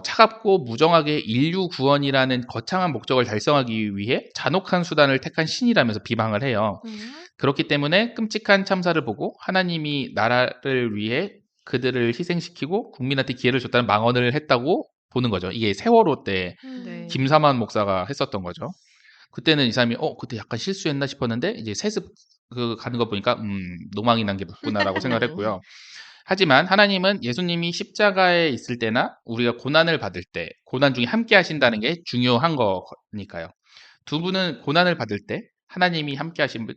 차갑고 무정하게 인류 구원이라는 거창한 목적을 달성하기 위해 잔혹한 수단을 택한 신이라면서 비방을 해요. 그렇기 때문에 끔찍한 참사를 보고 하나님이 나라를 위해 그들을 희생시키고 국민한테 기회를 줬다는 망언을 했다고 보는 거죠. 이게 세월호 때 네. 김사만 목사가 했었던 거죠. 그때는 이 사람이 그때 약간 실수했나 싶었는데 이제 세습 가는 거 보니까 노망이 난 게 맞구나라고 생각을 했고요. 하지만 하나님은 예수님이 십자가에 있을 때나 우리가 고난을 받을 때 고난 중에 함께 하신다는 게 중요한 거니까요. 두 분은 고난을 받을 때 하나님이 함께 하신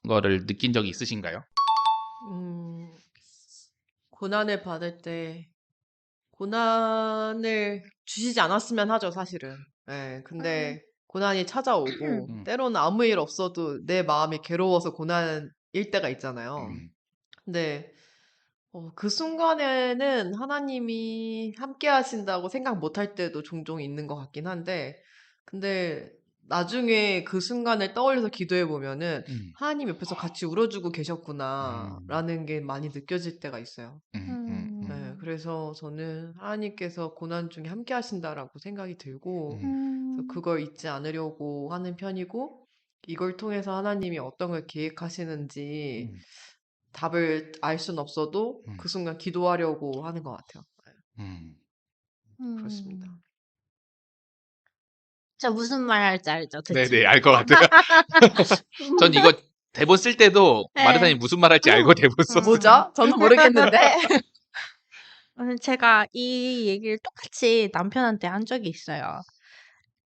거를 느낀 적이 있으신가요? 고난을 받을 때 고난을 주시지 않았으면 하죠, 사실은. 예, 근데 고난이 찾아오고 음. 때로는 아무 일 없어도 내 마음이 괴로워서 고난일 때가 있잖아요. 음. 근데 그 순간에는 하나님이 함께 하신다고 생각 못할 때도 종종 있는 것 같긴 한데, 근데 나중에 그 순간을 떠올려서 기도해 보면은 하나님 옆에서 같이 울어주고 계셨구나라는 게 많이 느껴질 때가 있어요. 네, 그래서 저는 하나님께서 고난 중에 함께 하신다라고 생각이 들고, 그래서 그걸 잊지 않으려고 하는 편이고, 이걸 통해서 하나님이 어떤 걸 계획하시는지 답을 알 순 없어도 그 순간 기도하려고 하는 것 같아요. 그렇습니다. 저 무슨 말 할지 알죠? 대충. 네네, 알 것 같아요. 전 이거 대본 쓸 때도 네. 마르사님 무슨 말 할지 알고 대본 썼어요. 뭐죠? 저는 모르겠는데. 제가 이 얘기를 똑같이 남편한테 한 적이 있어요.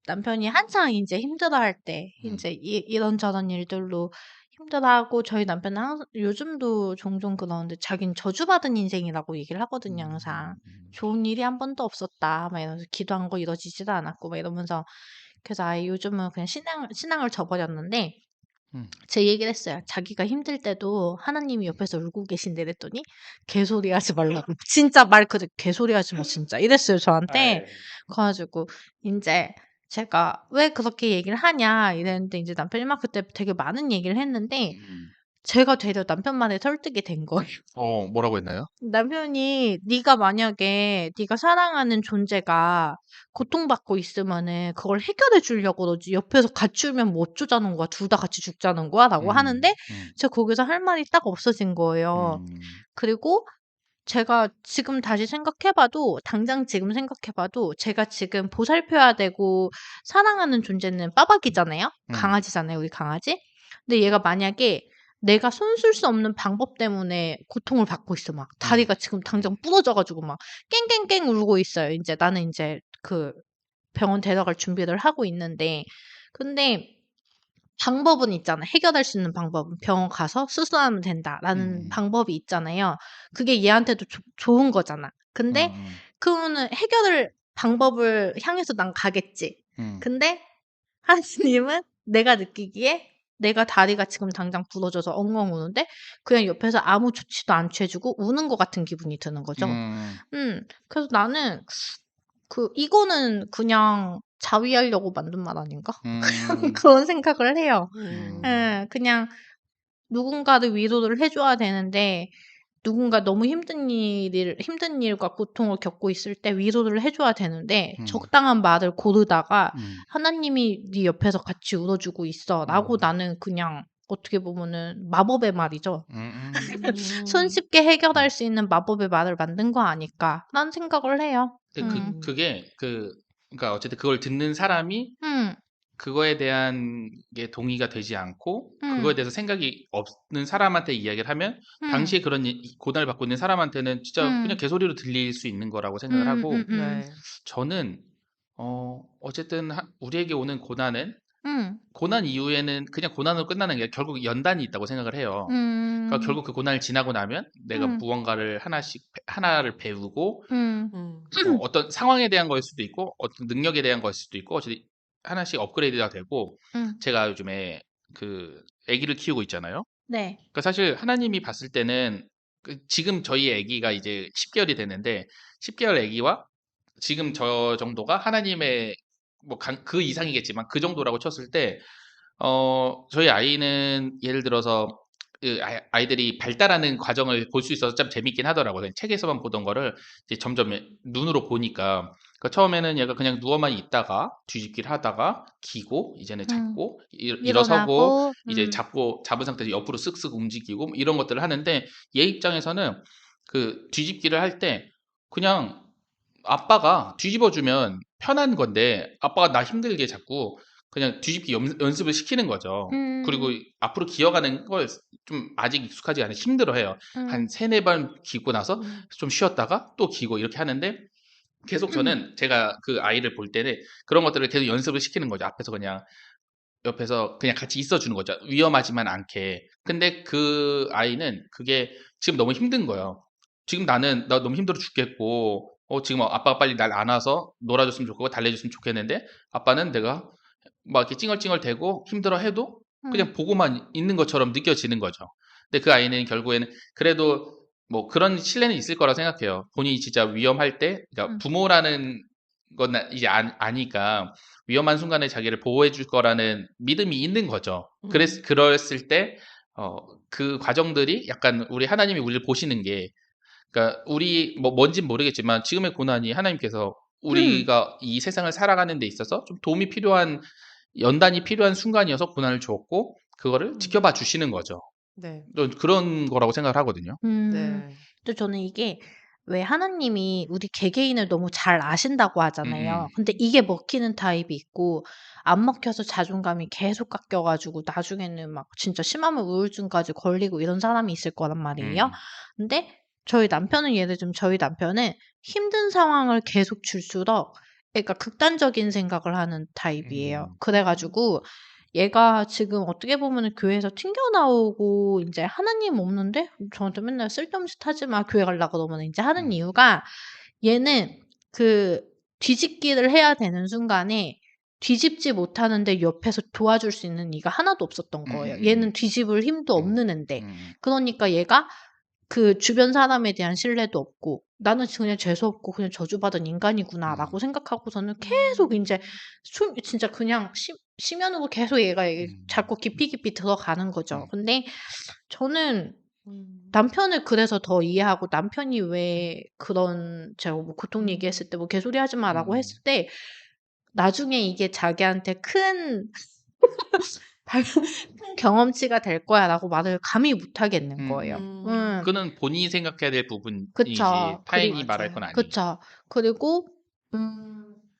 남편이 한창 이제 힘들어할 때, 이제 이런저런 일들로 힘들어하고, 저희 남편은 요즘도 종종 그러는데, 자기는 저주받은 인생이라고 얘기를 하거든요, 항상. 좋은 일이 한 번도 없었다, 막 이러면서, 기도한 거 이루어지지도 않았고, 막 이러면서. 그래서 아예 요즘은 그냥 신앙을 저버렸는데, 제 얘기를 했어요. 자기가 힘들 때도 하나님이 옆에서 울고 계신데 그랬더니 개소리 하지 말라고. 진짜 말 그대로 개소리 하지 마 진짜 이랬어요 저한테. 그래가지고 이제 제가 왜 그렇게 얘기를 하냐 이랬는데 이제 남편이 막 그때 되게 많은 얘기를 했는데 제가 되려 남편 말에 설득이 된 거예요. 뭐라고 했나요? 남편이 네가 만약에 네가 사랑하는 존재가 고통받고 있으면은 그걸 해결해 주려고 그러지 옆에서 같이 울면 뭐 어쩌자는 거야. 둘 다 같이 죽자는 거야? 라고 하는데 제가 거기서 할 말이 딱 없어진 거예요. 그리고 제가 지금 다시 생각해봐도 당장 지금 생각해봐도 제가 지금 보살펴야 되고 사랑하는 존재는 빠박이잖아요. 강아지잖아요. 우리 강아지. 근데 얘가 만약에 내가 손쓸 수 없는 방법 때문에 고통을 받고 있어. 막 다리가 지금 당장 부러져가지고 막 깽깽깽 울고 있어요. 이제 나는 이제 그 병원 데려갈 준비를 하고 있는데 근데 방법은 있잖아. 해결할 수 있는 방법은 병원 가서 수술하면 된다라는 방법이 있잖아요. 그게 얘한테도 좋은 거잖아. 근데 그거는 해결을 방법을 향해서 난 가겠지. 근데 하나님은 내가 느끼기에 내가 다리가 지금 당장 부러져서 엉엉 우는데 그냥 옆에서 아무 조치도 안 취해주고 우는 것 같은 기분이 드는 거죠. 그래서 나는 이거는 그냥 자위하려고 만든 말 아닌가? 그런 생각을 해요. 그냥 누군가를 위로를 해줘야 되는데 누군가 너무 힘든 일과 고통을 겪고 있을 때 위로를 해줘야 되는데 적당한 말을 고르다가 하나님이 네 옆에서 같이 울어주고 있어라고 나는 그냥 어떻게 보면은 마법의 말이죠. 손쉽게 해결할 수 있는 마법의 말을 만든 거 아닐까라는 생각을 해요. 근데 그게 그러니까 어쨌든 그걸 듣는 사람이 그거에 대한 게 동의가 되지 않고 그거에 대해서 생각이 없는 사람한테 이야기를 하면 당시에 그런 고난을 받고 있는 사람한테는 진짜 그냥 개소리로 들릴 수 있는 거라고 생각을 하고 네. 저는 어쨌든 우리에게 오는 고난은 음, 고난 이후에는 그냥 고난으로 끝나는 게 아니라 결국 연단이 있다고 생각을 해요. 그러니까 음, 결국 그 고난을 지나고 나면 내가 음, 무언가를 하나를 배우고 음, 음. 어떤 상황에 대한 거일 수도 있고 어떤 능력에 대한 거일 수도 있고 어쨌든 하나씩 업그레이드가 되고 제가 요즘에 그 아기를 키우고 있잖아요. 네. 그러니까 사실 하나님이 봤을 때는 지금 저희 아기가 이제 10개월이 됐는데 10개월 아기와 지금 저 정도가 하나님의 뭐 그 이상이겠지만 그 정도라고 쳤을 때 저희 아이는 예를 들어서 그 아이들이 발달하는 과정을 볼 수 있어서 참 재밌긴 하더라고요. 그냥 책에서만 보던 거를 이제 점점 눈으로 보니까 그러니까 처음에는 얘가 그냥 누워만 있다가 뒤집기를 하다가 기고 이제는 잡고 일어서고 일어나고, 이제 잡은 상태에서 옆으로 쓱쓱 움직이고 뭐 이런 것들을 하는데 얘 입장에서는 그 뒤집기를 할 때 그냥 아빠가 뒤집어주면 편한 건데 아빠가 나 힘들게 자꾸 그냥 뒤집기 연습을 시키는 거죠. 그리고 앞으로 기어가는 걸 좀 아직 익숙하지 않아 힘들어해요. 한 세네 번 기고 나서 좀 쉬었다가 또 기고 이렇게 하는데 계속 저는 제가 그 아이를 볼 때는 그런 것들을 계속 연습을 시키는 거죠. 앞에서 그냥 옆에서 그냥 같이 있어주는 거죠. 위험하지만 않게. 근데 그 아이는 그게 지금 너무 힘든 거예요. 지금 나 너무 힘들어 죽겠고, 지금 아빠가 빨리 날 안아서 놀아줬으면 좋겠고, 달래줬으면 좋겠는데, 아빠는 내가 막 이렇게 찡얼찡얼 대고 힘들어 해도 그냥 보고만 있는 것처럼 느껴지는 거죠. 근데 그 아이는 결국에는 그래도 뭐 그런 신뢰는 있을 거라 생각해요. 본인이 진짜 위험할 때, 그러니까 부모라는 건 이제 아니까 위험한 순간에 자기를 보호해 줄 거라는 믿음이 있는 거죠. 그랬을 때, 그 과정들이 약간 우리 하나님이 우리를 보시는 게, 그러니까 우리, 뭐, 뭔진 모르겠지만 지금의 고난이 하나님께서 우리가 이 세상을 살아가는 데 있어서 좀 도움이 필요한, 연단이 필요한 순간이어서 고난을 주었고, 그거를 지켜봐 주시는 거죠. 네. 또 그런 거라고 생각을 하거든요. 네. 또 저는 이게 왜 하나님이 우리 개개인을 너무 잘 아신다고 하잖아요. 근데 이게 먹히는 타입이 있고 안 먹혀서 자존감이 계속 깎여가지고 나중에는 막 진짜 심하면 우울증까지 걸리고 이런 사람이 있을 거란 말이에요. 근데 저희 남편은 예를 들면 저희 남편은 힘든 상황을 계속 줄수록 그러니까 극단적인 생각을 하는 타입이에요. 그래가지고 얘가 지금 어떻게 보면은 교회에서 튕겨나오고 인제 하나님 없는데 저한테 맨날 "쓸데없는 짓 하지 마. 교회 가려고." 그러면 인제 하는 이유가 얘는 그 뒤집기를 해야 되는 순간에 뒤집지 못하는데 옆에서 도와줄 수 있는 이가 하나도 없었던 거예요. 얘는 뒤집을 힘도 없는 앤데. 그러니까 얘가 그 주변 사람에 대한 신뢰도 없고 '나는 그냥 재수 없고 그냥 저주받은 인간이구나.'라고 생각하고서는 계속 인제 진짜 그냥 심연으로 계속 얘가 자꾸 깊이 들어가는 거죠. 근데 저는 남편을 그래서 더 이해하고 남편이 왜 그런 제가 뭐 고통 얘기했을 때 뭐 "개소리 하지 마."라고 했을 때 나중에 이게 자기한테 큰 큰 경험치가 될 거야라고 말을 감히 못 하겠는 거예요. 그거는 본인이 생각해야 될 부분이지 그쵸. 타인이 말할 건 아니에요. 그쵸. 그리고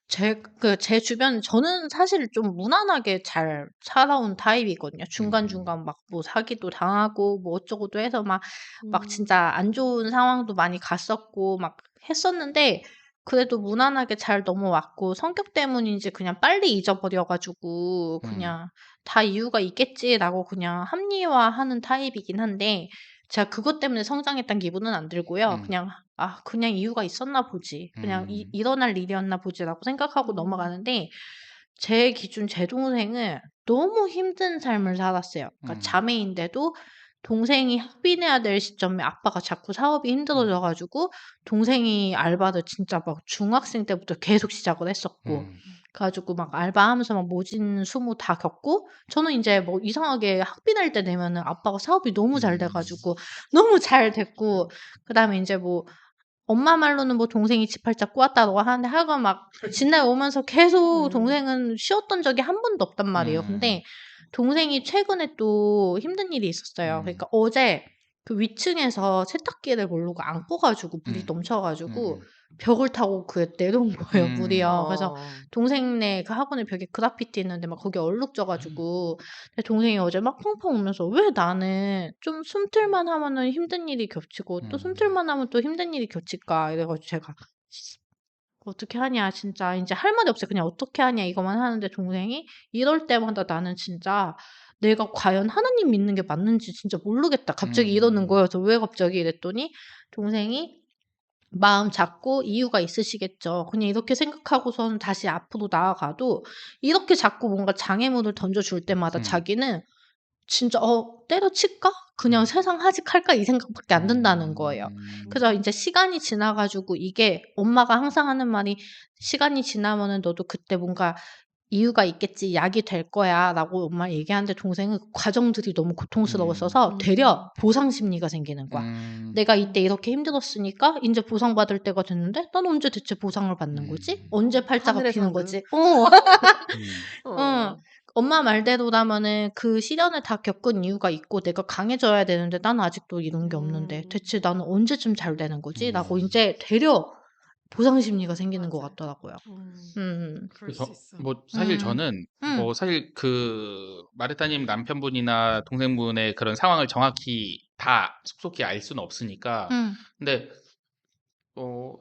제 주변 저는 사실 좀 무난하게 잘 살아온 타입이거든요. 중간중간 막 뭐 사기도 당하고 뭐 어쩌고도 해서 막 진짜 안 좋은 상황도 많이 갔었고 막 했었는데 그래도 무난하게 잘 넘어왔고 성격 때문인지 그냥 빨리 잊어버려 가지고 그냥 '다 이유가 있겠지.'라고 그냥 합리화하는 타입이긴 한데 제가 그것 때문에 성장했다는 기분은 안 들고요. 그냥 '아 그냥 이유가 있었나 보지. 그냥 일어날 일이었나 보지.'라고 생각하고 넘어가는데 제 기준 제 동생은 너무 힘든 삶을 살았어요. 그러니까 자매인데도 동생이 학비내야 될 시점에 아빠가 자꾸 사업이 힘들어져 가지고 동생이 알바를 진짜 막 중학생 때부터 계속 시작을 했었고 그래 가지고 막 알바하면서 막 모진 수모 다 겪고 저는 인제 뭐 이상하게 학비 낼 때 되면은 아빠가 사업이 너무 잘 돼 가지고 너무 잘 됐고 그다음에 인제 뭐 엄마 말로는 뭐 동생이 집 팔자 꼬았다고 하는데 하여간 막 지내오면서 계속 동생은 쉬었던 적이 한 번도 없단 말이에요. 근데 동생이 최근에 또 힘든 일이 있었어요. 그러니까 어제 그 위층에서 세탁기를 모르고 안고 가지고 물이 음. 넘쳐 음. 가지고 음. 벽을 타고 내려온 거예요, 물이요. 그래서 어. 동생네 그 학원에 벽에 그라피티 있는데 막 거기에 얼룩져 가지고 내 동생이 어제 막 펑펑 울면서 "왜 나는 좀 숨틀만 하면은 힘든 일이 겹치고 또 숨틀만 하면 또 힘든 일이 겹칠까?" 이래 가지고 제가 "어떻게 하냐 진짜 인제 할 말이 없어요. 그냥 어떻게 하냐." 이거만 하는데 동생이 "이럴 때마다 나는 진짜 내가 과연 하나님 믿는 게 맞는지 진짜 모르겠다." 갑자기 이러는 거예요. 그래서 "왜 갑자기?" 이랬더니 동생이 마음 잡고 이유가 있으시겠죠. 그냥 이렇게 생각하고선 다시 앞으로 나아가도 이렇게 자꾸 뭔가 장애물을 던져줄 때마다 음. 자기는 진짜 '때려칠까? 그냥 세상 하직할까?' 이 생각밖에 안 든다는 거예요. 그래서 인제 시간이 지나 가지고 이게 엄마가 항상 하는 말이 "시간이 지나면은 너도 그때 뭔가 이유가 있겠지. 약이 될 거야."라고 엄마가 얘기하는데 동생은 그 과정들이 너무 고통스러웠어서 되려 보상 심리가 생기는 거야. 음. '내가 이때 이렇게 힘들었으니까 인제 보상받을 때가 됐는데 난 언제 대체 보상을 받는 거지? 언제 팔자가 하늘의 피는 상급. 거지?' 음. 응. 엄마 말대로라면은 그 시련을 다 겪은 이유가 있고 내가 강해져야 되는데 '난 아직도 이런 게 없는데 대체 나는 언제쯤 잘 되는 거지?'라고 인제 되려 보상 심리가 생기는 것 맞아요. 같더라고요. 음. 음. 그럴 수 그래서 있어. 뭐 사실 저는 음. 사실 그 마르타님 남편분이나 동생분의 그런 상황을 정확히 다 속속히 알 수는 없으니까. 음. 근데 어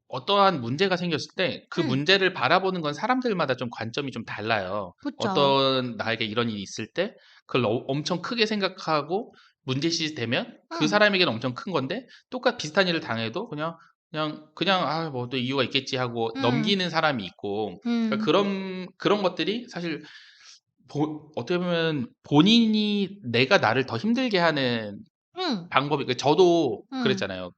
어떠한 문제가 생겼을 때 그 음. 문제를 바라보는 건 사람들마다 좀 관점이 좀 달라요. 그쵸. 어떤 나에게 이런 일이 있을 때 그걸 엄청 크게 생각하고 문제시 되면 그 음. 사람에게는 엄청 큰 건데 비슷한 일을 당해도 그냥 '아 뭐 또 이유가 있겠지.' 하고 음. 넘기는 사람이 있고, 그러니까 음. 그런 것들이 사실 어떻게 보면 본인이 내가 나를 더 힘들게 하는 음. 방법이, 저도 음. 그랬잖아요.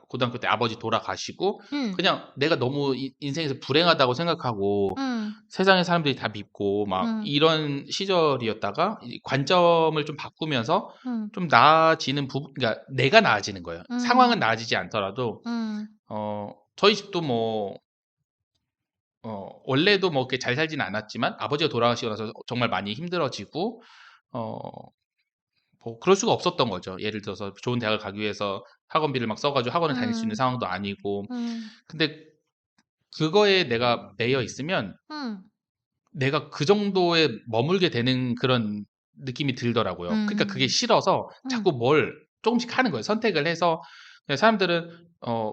고등학교 때 아버지 돌아가시고 음. 그냥 내가 너무 인생에서 불행하다고 생각하고 음. 세상의 사람들이 다 믿고 막 음. 이런 시절이었다가 이 관점을 좀 바꾸면서 음. 좀 나아지는 부분, 그러니까 내가 나아지는 거예요. 음. 상황은 나아지지 않더라도 음. 저희 집도 뭐 원래도 뭐 그렇게 잘 살지는 않았지만 아버지가 돌아가시고 나서 정말 많이 힘들어지고 어 뭐 그럴 수가 없었던 거죠. 예를 들어서 좋은 대학을 가기 위해서 학원비를 막 써 가지고 학원을 다닐 수 있는 음. 상황도 아니고. 음. 근데 그거에 내가 매여 있으면 음. 내가 그 정도에 머물게 되는 그런 느낌이 들더라고요. 그러니까 그게 음. 싫어서 음. 자꾸 뭘 조금씩 하는 거예요. 선택을 해서. 그냥 사람들은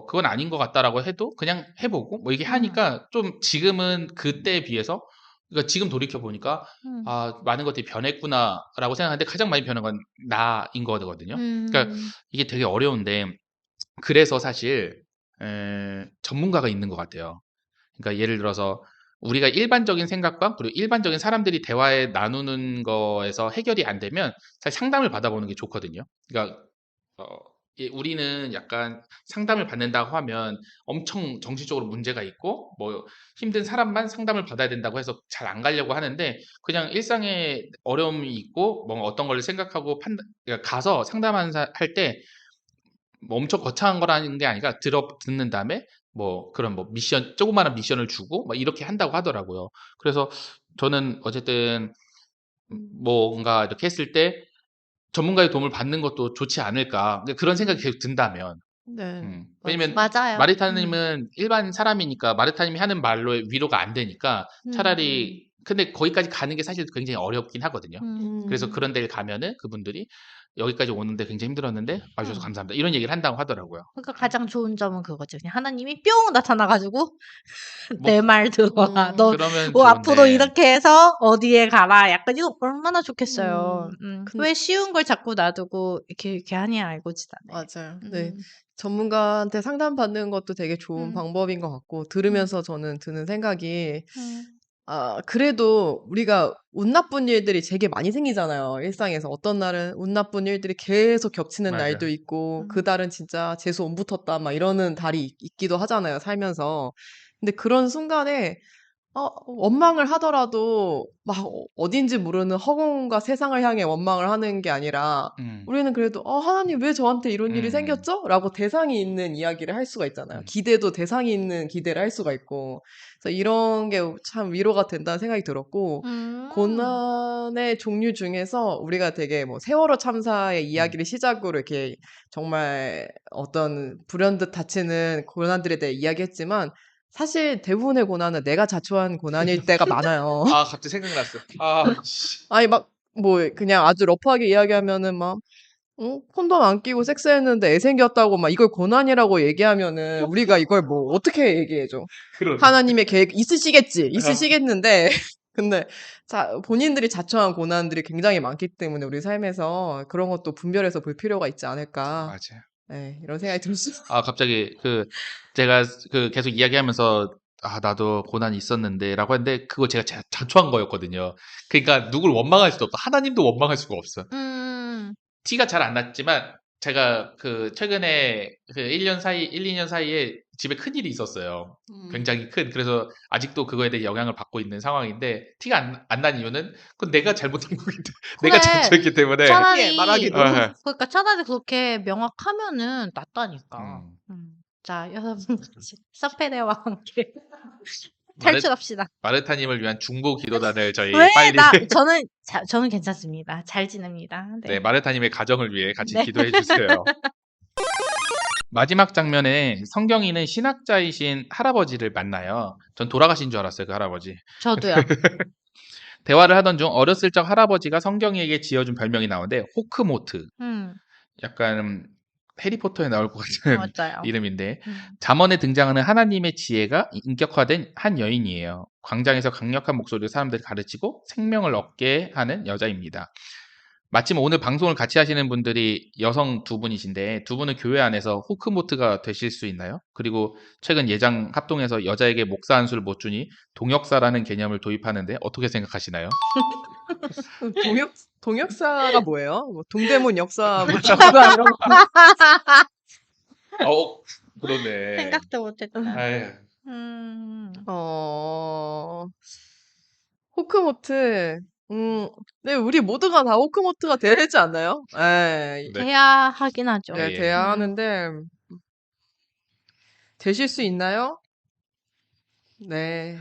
그건 아닌 것 같다라고 해도 그냥 해 보고 뭐 이게 음. 하니까 좀 지금은 그때에 비해서, 그러니까 지금 돌이켜 보니까 음. '아 많은 것들이 변했구나.'라고 생각하는데 가장 많이 변한 건 나인 거거든요. 그러니까 음. 이게 되게 어려운데, 그래서 사실 전문가가 있는 것 같아요. 그러니까 예를 들어서 우리가 일반적인 생각과 그리고 일반적인 사람들이 대화에 나누는 거에서 해결이 안 되면 사실 상담을 받아보는 게 좋거든요. 그러니까 어, 우리는 약간 상담을 받는다고 하면 엄청 정신적으로 문제가 있고 뭐 힘든 사람만 상담을 받아야 된다고 해서 잘 안 가려고 하는데, 그냥 일상에 어려움이 있고 뭐 어떤 걸 생각하고 그러니까 가서 상담하는 할때 뭐 엄청 거창한 거라는 게 아니라 듣는 다음에 뭐 그런 뭐 조그마한 미션을 주고 막 이렇게 한다고 하더라고요. 그래서 저는 어쨌든 뭔가 이렇게 했을 때 전문가의 도움을 받는 것도 좋지 않을까. 그런 생각이 계속 든다면. 네. 왜냐면 맞아요. 맞아요. 마르타님은 일반 사람이니까 마르타님이 하는 말로 위로가 안 되니까 음. 차라리, 근데 거기까지 가는 게 사실 굉장히 어렵긴 하거든요. 그래서 음. 그런 데를 가면은 그분들이 여기까지 오는데 굉장히 힘들었는데 와주셔서 음. 감사합니다, 이런 얘기를 한다고 하더라고요. 그러니까 가장 좋은 점은 그거죠. 그냥 하나님이 뿅 나타나 가지고 뭐 "내 말 들어라. 너 그러면 앞으로 좋은데. 이렇게 해서 어디에 가라." 약간 이거 얼마나 좋겠어요. 근 왜 쉬운 걸 자꾸 놔두고 이렇게 하냐 알고지도 않아요. 맞아요. 네. 음. 전문가한테 상담받는 것도 되게 좋은 음. 방법인 것 같고, 음. 들으면서 저는 드는 생각이, 음. 그래도 우리가 운 나쁜 일들이 되게 많이 생기잖아요, 일상에서. 어떤 날은 운 나쁜 일들이 계속 겹치는 날도 맞아요. 있고, 음. 그달은 진짜 재수 온 붙었다 막 이러는 달이 있기도 하잖아요, 살면서. 근데 그런 순간에 원망을 하더라도 막 어딘지 모르는 허공과 세상을 향해 원망을 하는 게 아니라 우리는 그래도 하나님 왜 저한테 이런 일이 생겼죠? 라고 대상이 있는 이야기를 할 수가 있잖아요. 기대도 대상이 있는 기대를 할 수가 있고. 그래서 이런 게 참 위로가 된다는 생각이 들었고, 고난의 종류 중에서 우리가 되게 뭐 세월호 참사의 이야기를 시작으로 이렇게 정말 어떤 불현듯 닥치는 고난들에 대해 이야기했지만 사실 대부분의 고난은 내가 자초한 고난일 때가 많아요. 아, 갑자기 생각났어. 아, 씨. 아니 막 뭐 그냥 아주 러프하게 이야기하면은 막 콘돔 안 끼고 섹스했는데 애 생겼다고 막 이걸 고난이라고 얘기하면은 우리가 이걸 뭐 어떻게 얘기해줘? 그러네. 하나님의 계획 있으시겠는데 근데 본인들이 자초한 고난들이 굉장히 많기 때문에 우리 삶에서 그런 것도 분별해서 볼 필요가 있지 않을까. 맞아요. 네, 이런 생각이 들었어요. 아, 갑자기 제가 계속 이야기하면서 나도 고난이 있었는데라고 했는데 그거 제가 자초한 거였거든요. 그러니까 누굴 원망할 수도 없어. 하나님도 원망할 수가 없어. 티가 잘 안 났지만 제가 최근에 1년 사이, 1, 2년 사이에 집에 큰일이 있었어요. 굉장히 큰. 그래서 아직도 그거에 대해 영향을 받고 있는 상황인데 티가 안 난 이유는 그건 내가 잘못한 거기 때문에 내가 그래. 자초했기 때문에 차라리 말하기도. 그러니까 차라리 그렇게 명확하면은 낫다니까. 음. 자, 여러분 같이 쌍패대와 함께 마르- 탈출합시다. 마르타님을 위한 중보 기도단을 저희 왜? 빨리 저는 괜찮습니다. 잘 지냅니다. 네, 네. 마르타님의 가정을 위해 같이 네. 기도해 주세요. 마지막 장면에 성경이는 신학자이신 할아버지를 만나요. 전 돌아가신 줄 알았어요, 그 할아버지. 저도요. 대화를 하던 중 어렸을 적 할아버지가 성경이에게 지어준 별명이 나오는데 호크모트. 약간 해리포터에 나올 것 같은 맞아요. 이름인데 잠언에 등장하는 하나님의 지혜가 인격화된 한 여인이에요. 광장에서 강력한 목소리로 사람들을 가르치고 생명을 얻게 하는 여자입니다. 마침 오늘 방송을 같이 하시는 분들이 여성 두 분이신데 두 분은 교회 안에서 호크모트가 되실 수 있나요? 그리고 최근 예장 합동에서 여자에게 목사 한 수를 못 주니 동역사라는 개념을 도입하는데 어떻게 생각하시나요? 동역사가 뭐예요? 뭐 동대문 역사 뭐 주가 이런 거. 그러네. 생각도 못했다. 아유. 호크모트. 네, 우리 모두가 다 호크모트가 되지 않나요? 네. 돼야 하긴 하죠. 네, 예. 돼야 하는데 되실 수 있나요? 네.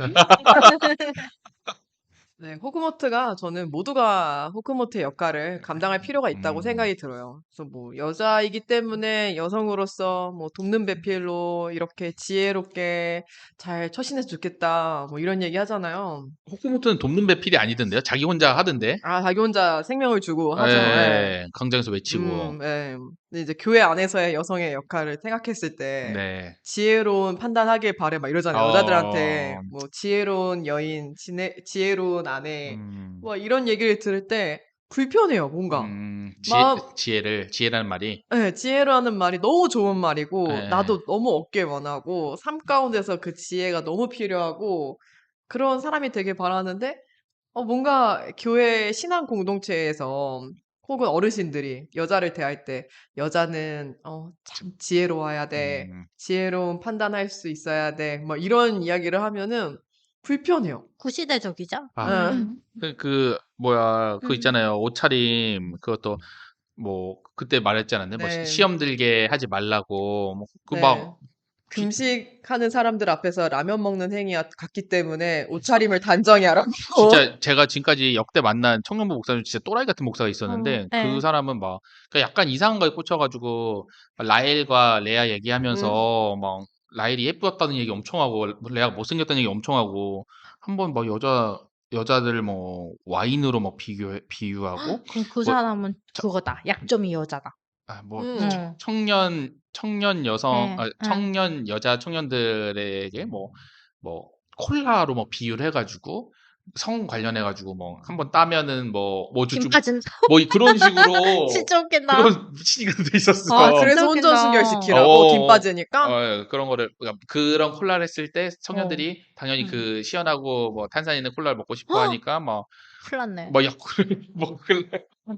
네, 호크모트가 저는 모두가 호크모트의 역할을 감당할 필요가 있다고 생각이 들어요. 그래서 뭐 여자이기 때문에 여성으로서 뭐 돕는 배필로 이렇게 지혜롭게 잘 처신해서 좋겠다 뭐 이런 얘기 하잖아요. 호크모트는 돕는 배필이 아니던데요? 자기 혼자 하던데? 자기 혼자 생명을 주고 하죠. 예. 광장에서 외치고. 예. 근데 이제 교회 안에서의 여성의 역할을 생각했을 때 네. 지혜로운 판단하길 바래 막 이러잖아요. 어. 여자들한테 뭐 지혜로운 여인, 지혜로운 아내 뭐 이런 얘기를 들을 때 불편해요, 뭔가. 지혜라는 말이. 네, 지혜라는 말이 너무 좋은 말이고 네. 나도 너무 얻길 원하고 삶 가운데서 그 지혜가 너무 필요하고 그런 사람이 되길 바라는데 뭔가 교회 신앙 공동체에서 혹은 어르신들이 여자를 대할 때 여자는 참 지혜로워야 돼. 지혜로운 판단할 수 있어야 돼. 뭐 이런 이야기를 하면은 불편해요. 구시대적이죠? 그거 있잖아요. 옷차림, 그것도, 그때 말했지 않았나요? 네. 시험 들게 하지 말라고. 네. 금식하는 사람들 앞에서 라면 먹는 행위 같기 때문에 옷차림을 단정히 하라고. 진짜 제가 지금까지 역대 만난 청년부 목사님 진짜 또라이 같은 목사가 있었는데 네. 그 사람은 그러니까 약간 이상한 거에 꽂혀가지고 라헬과 레아 얘기하면서 라헬이 예쁘었다는 얘기 엄청 하고 레아가 못생겼다는 얘기 엄청 하고 한번 여자들 와인으로 비유하고 그럼 그 사람은 그거다. 약점이 여자다. 청년 여성, 네, 청년 여자 청년들에게 콜라로 비유를 해가지고 성 관련해가지고 한번 따면은 김빠진 그런 식으로 진짜 웃긴다. 그런 미친이가 있었어. 그래서 혼전순결시키라고 김 빠지니까? 그런 거를 그런 콜라를 했을 때 청년들이 당연히 그 시원하고 탄산 있는 콜라를 먹고 싶어 하니까 큰일 났네. 야쿠를 먹을래.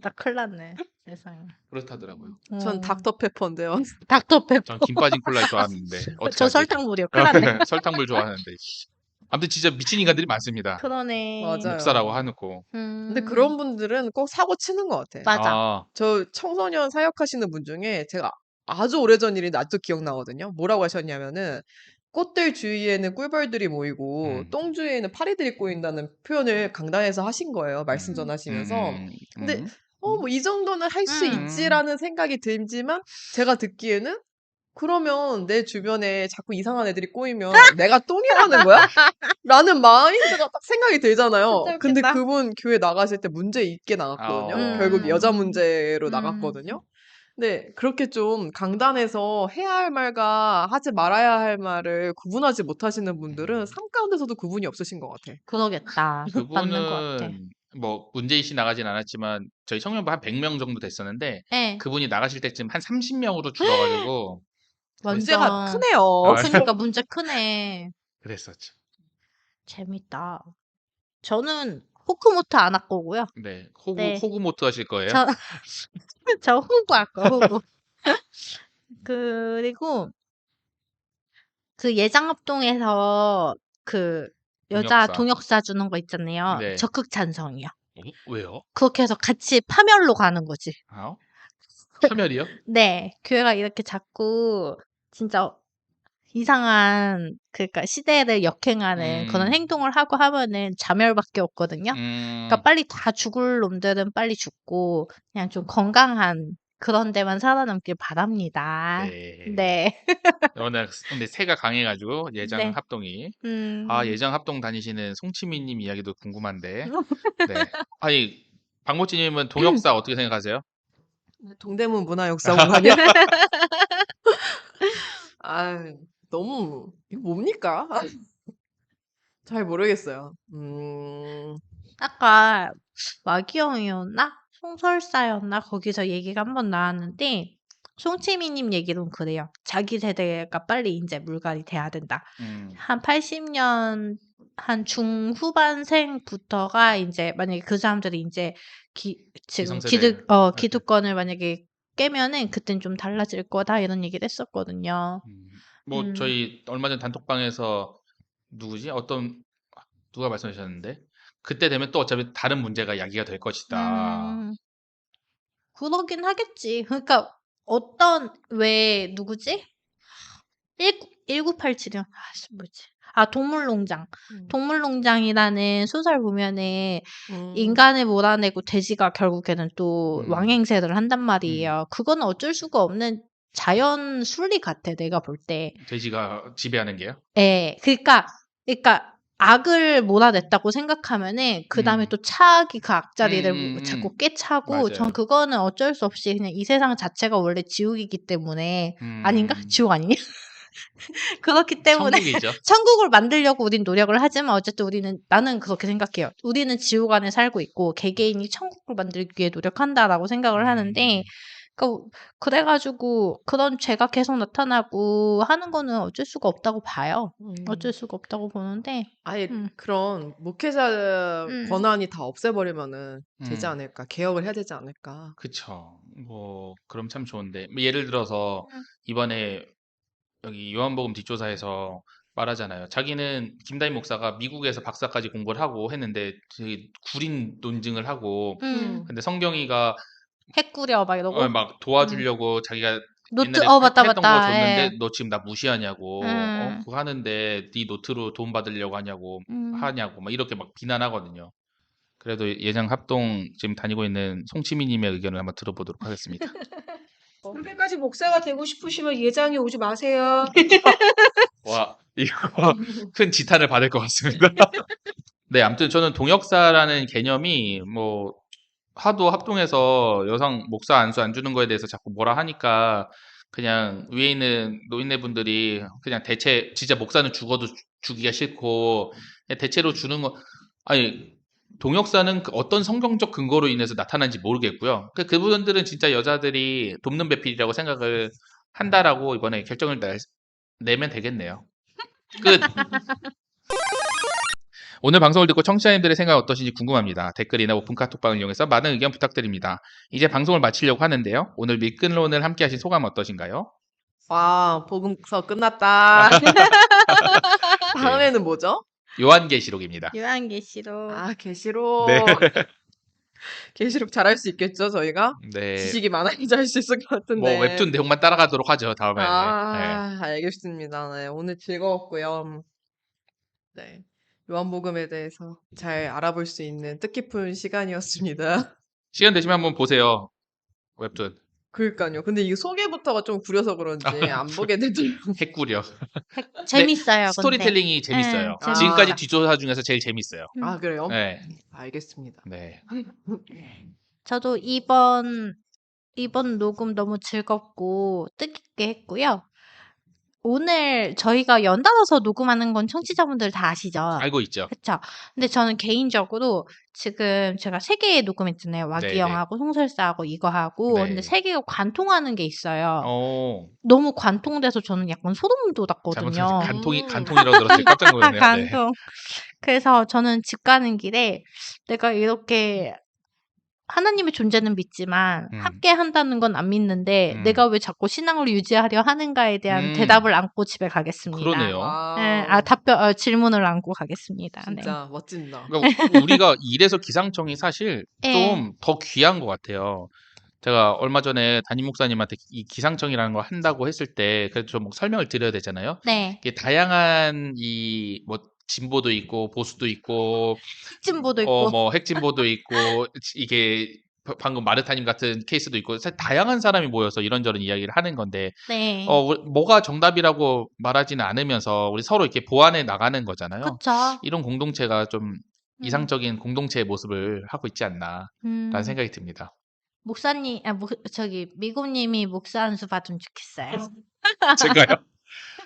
나 큰일 났네. 세상에. 그렇다더라고요. 전 닥터페퍼인데요. 닥터페퍼. 전 김 빠진 콜라 좋아하는데 저 설탕물이요. 큰일 났네. 설탕물 좋아하는데. 아무튼 진짜 미친 인간들이 많습니다. 그러네. 맞아요. 목사라고 하놓고. 근데 그런 분들은 꼭 사고 치는 것 같아. 맞아. 아, 저 청소년 사역하시는 분 중에 제가 아주 오래전 일인데 아직도 기억나거든요. 뭐라고 하셨냐면은 꽃들 주위에는 꿀벌들이 모이고 똥 주위에는 파리들이 꼬인다는 표현을 강단에서 하신 거예요. 말씀 전하시면서. 근데 뭐 이 정도는 할 수 있지라는 생각이 들지만 제가 듣기에는 그러면 내 주변에 자꾸 이상한 애들이 꼬이면 내가 똥이라는 거야? 라는 마인드가 딱 생각이 들잖아요. 진짜 근데 웃기다. 그분 교회 나가실 때 문제 있게 나갔거든요. 결국 여자 문제로 나갔거든요. 근데 그렇게 좀 강단에서 해야 할 말과 하지 말아야 할 말을 구분하지 못하시는 분들은 삶 가운데서도 구분이 없으신 것 같아. 그러겠다. 맞는 것 같아. 그분은 뭐 문재인 씨 나가진 않았지만 저희 청년부 한 100명 정도 됐었는데 네. 그분이 나가실 때쯤 한 30명으로 줄어가지고 문제가 완전. 크네요. 그러니까 문제 크네. 그랬었죠. 재밌다. 저는 호크모트 안 할 거고요. 네, 네. 호구모트 하실 거예요? 저 호구 할 거야, 호구. 그리고 그 예장합동에서 그 여자 동역사. 동역사 주는 거 있잖아요. 네. 적극 찬성이요. 왜요? 그렇게 해서 같이 파멸로 가는 거지. 아, 파멸이요? 네. 교회가 이렇게 자꾸 진짜 이상한 그러니까 시대를 역행하는 그런 행동을 하고 하면은 자멸밖에 없거든요. 그러니까 빨리 다 죽을 놈들은 빨리 죽고 그냥 좀 건강한 그런 데만 살아남길 바랍니다. 네. 네. 워낙 근데 새가 강해가지고 예장 네. 합동이. 음. 아, 예장 합동 다니시는 송치미님 이야기도 궁금한데. 네. 아니, 박모찌님은 동역사 어떻게 생각하세요? 동대문 문화역사공간이야? 아, 너무 이거 뭡니까? 잘 모르겠어요. 아까 마기영이었나? 송설사였나? 거기서 얘기가 한번 나왔는데 송치미님 얘기로는 그래요. 자기 세대가 빨리 이제 물갈이 돼야 된다. 한 80년 한 중후반생부터가 이제 만약에 그 사람들이 이제 지금 기성세대. 기득권을 만약에 깨면은 그땐 좀 달라질 거다 이런 얘기를 했었거든요. 뭐 저희 얼마 전 단톡방에서 누구지? 누가 말씀하셨는데 그때 되면 또 어차피 다른 문제가 야기가 될 것이다. 그러긴 하겠지. 그러니까 왜 누구지? 1987이요. 뭐지? 동물농장. 동물농장이라는 소설 보면은 인간을 몰아내고 돼지가 결국에는 또 왕행세를 한단 말이에요. 그거는 어쩔 수가 없는 자연 순리 같아, 내가 볼 때. 돼지가 지배하는 게요? 예. 그러니까 악을 몰아냈다고 생각하면은 그다음에 또 차악이 그 악자리를 자꾸 꿰차고 맞아요. 전 그거는 어쩔 수 없이 그냥 이 세상 자체가 원래 지옥이기 때문에 아닌가? 지옥 아니냐? 그렇기 때문에 천국이죠. 천국을 만들려고 우린 노력을 하지만 어쨌든 나는 그렇게 생각해요. 우리는 지옥 안에 살고 있고 개개인이 천국을 만들기 위해 노력한다라고 생각을 하는데 그래가지고 그런 죄가 계속 나타나고 하는 거는 어쩔 수가 없다고 봐요. 어쩔 수가 없다고 보는데 아예 그런 목회자 권한이 다 없애버리면은 되지 않을까? 개혁을 해야 되지 않을까? 그쵸. 뭐 그럼 참 좋은데 뭐 예를 들어서 이번에 여기 요한복음 뒷조사에서 말하잖아요. 자기는 김다임 목사가 미국에서 박사까지 공부를 하고 했는데 되게 구린 논증을 하고 근데 성경이가 핵구려 막 이러고 막 도와주려고 자기가 노트 옛날에 맞다 했던 거 줬는데 예. 너 지금 나 무시하냐고 그거 하는데 네 노트로 돈 받으려고 하냐고 막 이렇게 막 비난하거든요. 그래도 예장 합동 지금 다니고 있는 송치미님의 의견을 한번 들어보도록 하겠습니다. 선배까지 목사가 되고 싶으시면 예장에 오지 마세요. 와, 이거 큰 지탄을 받을 것 같습니다. 네, 아무튼 저는 동역사라는 개념이 뭐 하도 합동해서 여성 목사 안수 안 주는 거에 대해서 자꾸 뭐라 하니까 그냥 위에 있는 노인네분들이 그냥 대체 진짜 목사는 죽어도 주기가 싫고 그냥 대체로 주는 거 아니 동역사는 어떤 성경적 근거로 인해서 나타난지 모르겠고요. 그분들은 진짜 여자들이 돕는 배필이라고 생각을 한다라고 이번에 결정을 내면 되겠네요. 끝. 오늘 방송을 듣고 청취자님들의 생각 어떠신지 궁금합니다. 댓글이나 오픈 카톡방을 이용해서 많은 의견 부탁드립니다. 이제 방송을 마치려고 하는데요. 오늘 밀근론을 함께 하신 소감 어떠신가요? 와, 복음서 끝났다. 다음에는 뭐죠? 요한계시록입니다. 요한계시록. 아, 계시록. 네. 계시록 잘할 수 있겠죠, 저희가? 네. 지식이 많아야지 할 수 있을 것 같은데. 뭐 웹툰 내용만 따라가도록 하죠. 다음에. 네. 알겠습니다. 네, 오늘 즐거웠고요. 네. 요한복음에 대해서 잘 알아볼 수 있는 뜻깊은 시간이었습니다. 시간 되시면 한번 보세요. 웹툰. 그러니까요. 근데 이 소개부터가 좀 구려서 그런지 안 보게 되더라고요. 핵구려. 재밌어요. 근데. 스토리텔링이 재밌어요. 네, 지금까지 아. 뒷조사 중에서 제일 재밌어요. 아, 그래요? 네. 알겠습니다. 네. 저도 이번 녹음 너무 즐겁고 뜻깊게 했고요. 오늘 저희가 연달아서 녹음하는 건 청취자분들 다 아시죠? 알고 있죠. 그쵸? 근데 저는 개인적으로 지금 제가 3개 녹음했잖아요. 와기영하고 송설사하고 이거 하고. 네. 근데 3개가 관통하는 게 있어요. 너무 너무 관통돼서 저는 약간 소름 돋았거든요. 간통이라고 들었어요. 깜짝 놀랐네요. 네. 관통. 그래서 저는 집 가는 길에 내가 이렇게 하나님의 존재는 믿지만 함께 한다는 건 안 믿는데 내가 왜 자꾸 신앙을 유지하려 하는가에 대한 대답을 안고 집에 가겠습니다. 그러네요. 와우. 질문을 안고 가겠습니다. 네. 진짜 멋진다. 그러니까 우리가 이래서 기상청이 사실 네. 좀 더 귀한 것 같아요. 제가 얼마 전에 담임 목사님한테 이 기상청이라는 걸 한다고 했을 때 그래도 좀 설명을 드려야 되잖아요. 네. 이게 다양한 이 뭐 진보도 있고 보수도 있고 핵진보도 있고. 뭐 핵진보도 있고 이게 방금 마르타님 같은 케이스도 있고 사실 다양한 사람이 모여서 이런저런 이야기를 하는 건데 네. 뭐가 정답이라고 말하지는 않으면서 우리 서로 이렇게 보완해 나가는 거잖아요. 그쵸. 이런 공동체가 좀 이상적인 공동체의 모습을 하고 있지 않나라는 생각이 듭니다. 목사님, 미고님이 목사 안수 받으면 좋겠어요. 제가요?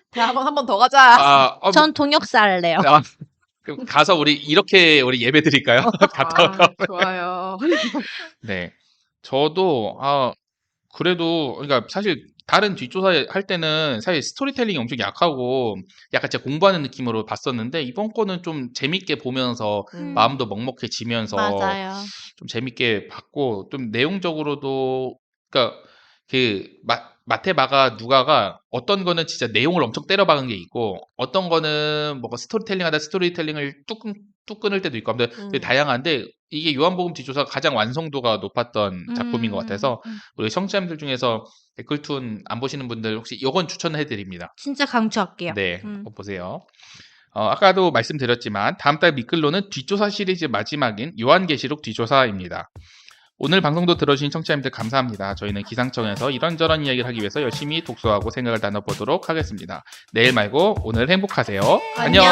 대학원 한 번 더 가자. 전 동역사 할래요. 그럼 가서 우리 예배 드릴까요? 갔다 아, 좋아요. 네. 저도 그래도 그러니까 사실 다른 뒷조사 할 때는 사실 스토리텔링이 엄청 약하고 약간 제가 공부하는 느낌으로 봤었는데 이번 거는 좀 재밌게 보면서 마음도 먹먹해지면서 맞아요. 좀 재밌게 봤고 좀 내용적으로도 그러니까 그 마태, 마가, 누가가 어떤 거는 진짜 내용을 엄청 때려박은 게 있고 어떤 거는 뭔가 스토리텔링하다 스토리텔링을 뚝 끊을 때도 있고 아무튼 되게 다양한데 이게 요한복음 뒷조사가 가장 완성도가 높았던 작품인 것 같아서 우리 청취자분들 중에서 댓글툰 안 보시는 분들 혹시 이건 추천해드립니다. 진짜 강추할게요. 네, 한번 보세요. 아까도 말씀드렸지만 다음 달 미끌로는 뒷조사 시리즈 마지막인 요한계시록 뒷조사입니다. 오늘 방송도 들어주신 청취자님들 감사합니다. 저희는 기상청에서 이런저런 이야기를 하기 위해서 열심히 독서하고 생각을 나눠보도록 하겠습니다. 내일 말고 오늘 행복하세요. 안녕.